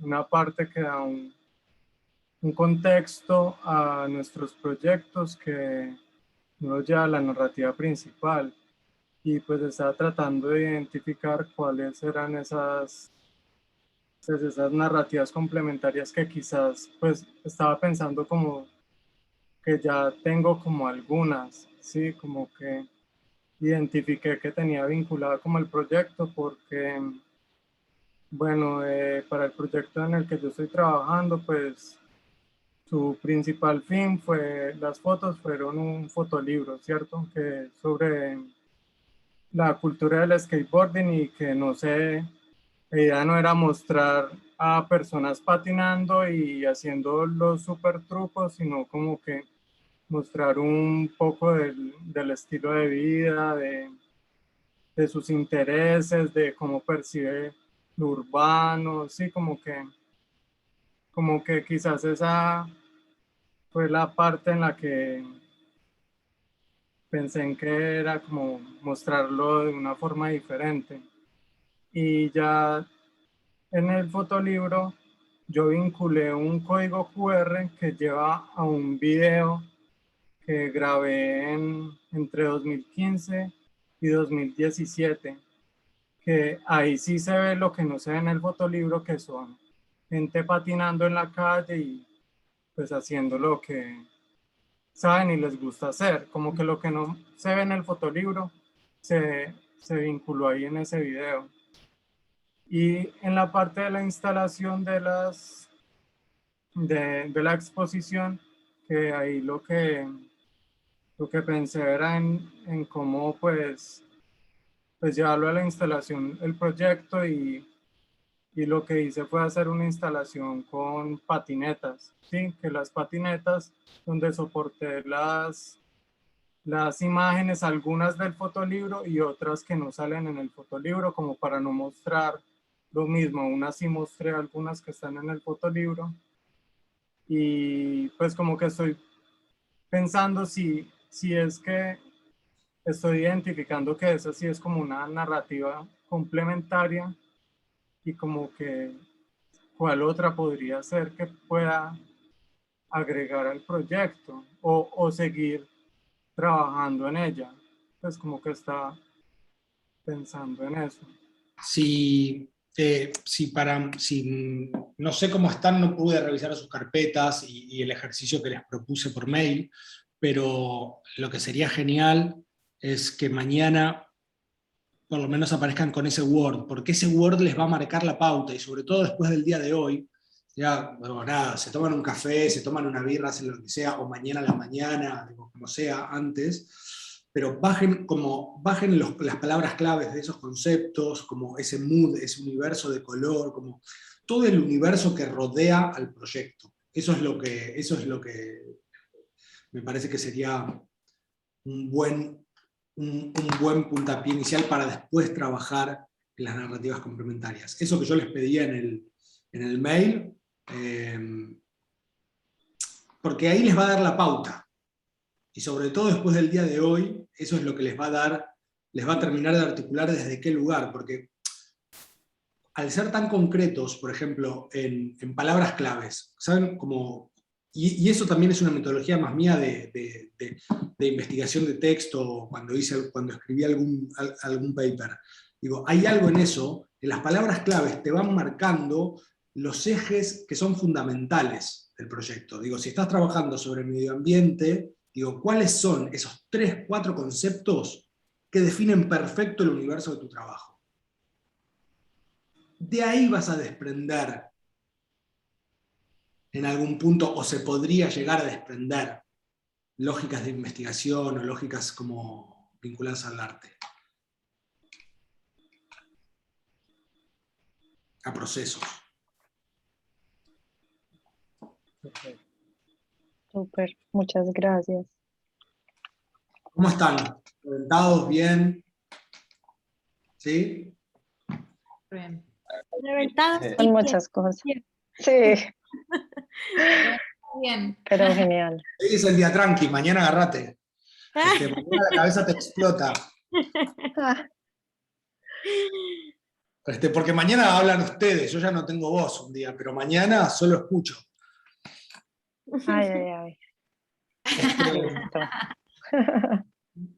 Speaker 13: una parte que da un contexto a nuestros proyectos que nos lleva a la narrativa principal. Y pues estaba tratando de identificar cuáles eran esas narrativas complementarias que quizás pues estaba pensando como que ya tengo como algunas, sí, como que identifiqué que tenía vinculada como el proyecto porque, bueno, para el proyecto en el que yo estoy trabajando, pues su principal fin fue, las fotos fueron un fotolibro, ¿cierto? Que sobre la cultura del skateboarding y que no sé, la idea no era mostrar a personas patinando y haciendo los super trucos, sino como que mostrar un poco del estilo de vida, de sus intereses, de cómo percibe lo urbano, sí, como que quizás esa fue la parte en la que pensé en que era como mostrarlo de una forma diferente. Y ya en el fotolibro yo vinculé un código QR que lleva a un video que grabé entre 2015 y 2017, que ahí sí se ve lo que no se ve en el fotolibro, que son gente patinando en la calle y pues haciendo lo que saben y les gusta hacer, como que lo que no se ve en el fotolibro se vinculó ahí en ese video. Y en la parte de la instalación de la exposición, que ahí lo que pensé era en cómo pues llevarlo a la instalación, el proyecto, y lo que hice fue hacer una instalación con patinetas, ¿sí? Que las patinetas donde soporté las imágenes, algunas del fotolibro y otras que no salen en el fotolibro, como para no mostrar lo mismo. Unas sí mostré algunas que están en el fotolibro y pues como que estoy pensando si es que estoy identificando que esa sí es como una narrativa complementaria y como que cuál otra podría ser que pueda agregar al proyecto o seguir trabajando en ella. Pues como que está pensando en eso.
Speaker 1: Si no sé cómo están, no pude revisar sus carpetas y el ejercicio que les propuse por mail, pero lo que sería genial es que mañana por lo menos aparezcan con ese Word, porque ese Word les va a marcar la pauta, y sobre todo después del día de hoy, ya, bueno, nada, se toman un café, se toman una birra, hacen lo que sea, o mañana a la mañana, como sea, antes, pero bajen las palabras claves de esos conceptos, como ese mood, ese universo de color, como todo el universo que rodea al proyecto. Eso es lo que me parece que sería un buen puntapié inicial para después trabajar en las narrativas complementarias. Eso que yo les pedía en el mail, porque ahí les va a dar la pauta. Y sobre todo después del día de hoy, eso es lo que les va a terminar de articular desde qué lugar, porque al ser tan concretos, por ejemplo, en palabras claves, ¿saben? Y eso también es una metodología más mía de investigación de texto, cuando escribí algún paper. Digo, hay algo en eso, en las palabras claves te van marcando los ejes que son fundamentales del proyecto. Digo, si estás trabajando sobre el medio ambiente, digo, ¿cuáles son esos 3, 4 conceptos que definen perfecto el universo de tu trabajo? De ahí vas a desprender en algún punto, o se podría llegar a desprender, lógicas de investigación o lógicas como vinculadas al arte, a procesos.
Speaker 8: Súper, muchas gracias.
Speaker 1: ¿Cómo están? ¿Reventados? ¿Bien? ¿Sí?
Speaker 5: Bien.
Speaker 12: Reventados y
Speaker 8: Son muchas cosas. Sí,
Speaker 5: Bien.
Speaker 8: pero genial.
Speaker 1: Hoy es el día tranqui, mañana agárrate. Mañana la cabeza te explota. Porque mañana hablan ustedes, yo ya no tengo voz un día, pero mañana solo escucho.
Speaker 8: Ay, ay, ay. Listo.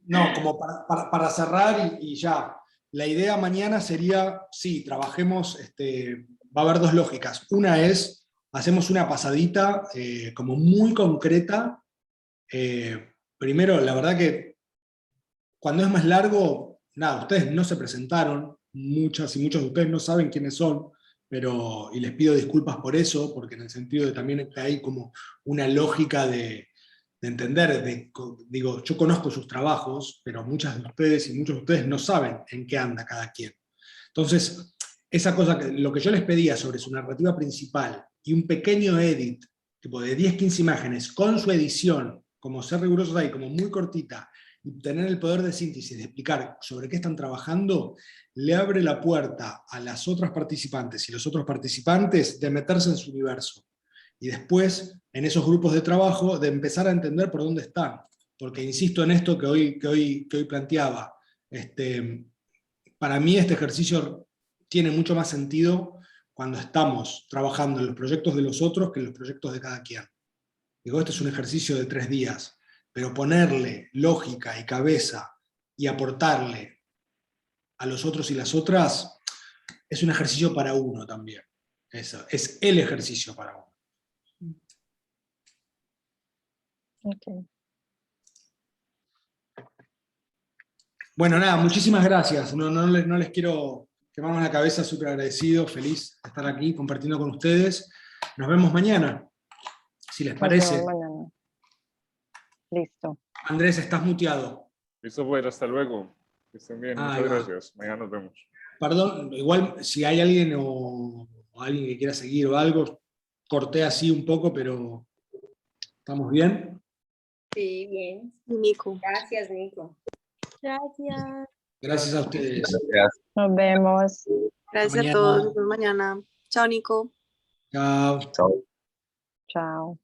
Speaker 1: No, como para cerrar y ya. La idea mañana sería, sí, trabajemos, va a haber 2 lógicas. Una es, hacemos una pasadita como muy concreta. Primero, la verdad que cuando es más largo, nada, ustedes no se presentaron, muchas y muchos de ustedes no saben quiénes son, y les pido disculpas por eso, porque en el sentido de también que hay como una lógica de entender, digo, yo conozco sus trabajos, pero muchas de ustedes y muchos de ustedes no saben en qué anda cada quien. Entonces, esa cosa, lo que yo les pedía sobre su narrativa principal y un pequeño edit, tipo de 10, 15 imágenes, con su edición, como ser rigurosos ahí, como muy cortita, y tener el poder de síntesis, de explicar sobre qué están trabajando, le abre la puerta a las otras participantes y los otros participantes de meterse en su universo. Y después, en esos grupos de trabajo, de empezar a entender por dónde están. Porque insisto en esto que hoy planteaba. Para mí este ejercicio tiene mucho más sentido cuando estamos trabajando en los proyectos de los otros que en los proyectos de cada quien. Digo, este es un ejercicio de 3 días, pero ponerle lógica y cabeza y aportarle a los otros y las otras es un ejercicio para uno también. Eso, es el ejercicio para uno.
Speaker 8: Okay.
Speaker 1: Bueno, nada, muchísimas gracias. No les quiero quemarnos la cabeza, súper agradecido, feliz de estar aquí compartiendo con ustedes. Nos vemos mañana, si les parece.
Speaker 8: Nos vemos mañana. Listo.
Speaker 1: Andrés, estás muteado.
Speaker 9: Listo, pues, hasta luego. Que estén bien, muchas gracias. Mañana nos vemos.
Speaker 1: Perdón, igual si hay alguien o alguien que quiera seguir o algo, corté así un poco, pero ¿estamos bien?
Speaker 10: Sí, bien.
Speaker 12: Nico.
Speaker 10: Gracias, Nico.
Speaker 12: Gracias.
Speaker 1: Gracias a ustedes.
Speaker 11: Gracias.
Speaker 8: Nos vemos.
Speaker 12: Gracias a todos. Nos vemos mañana. Chao, Nico.
Speaker 1: Chao.
Speaker 11: Chao.
Speaker 8: Chao.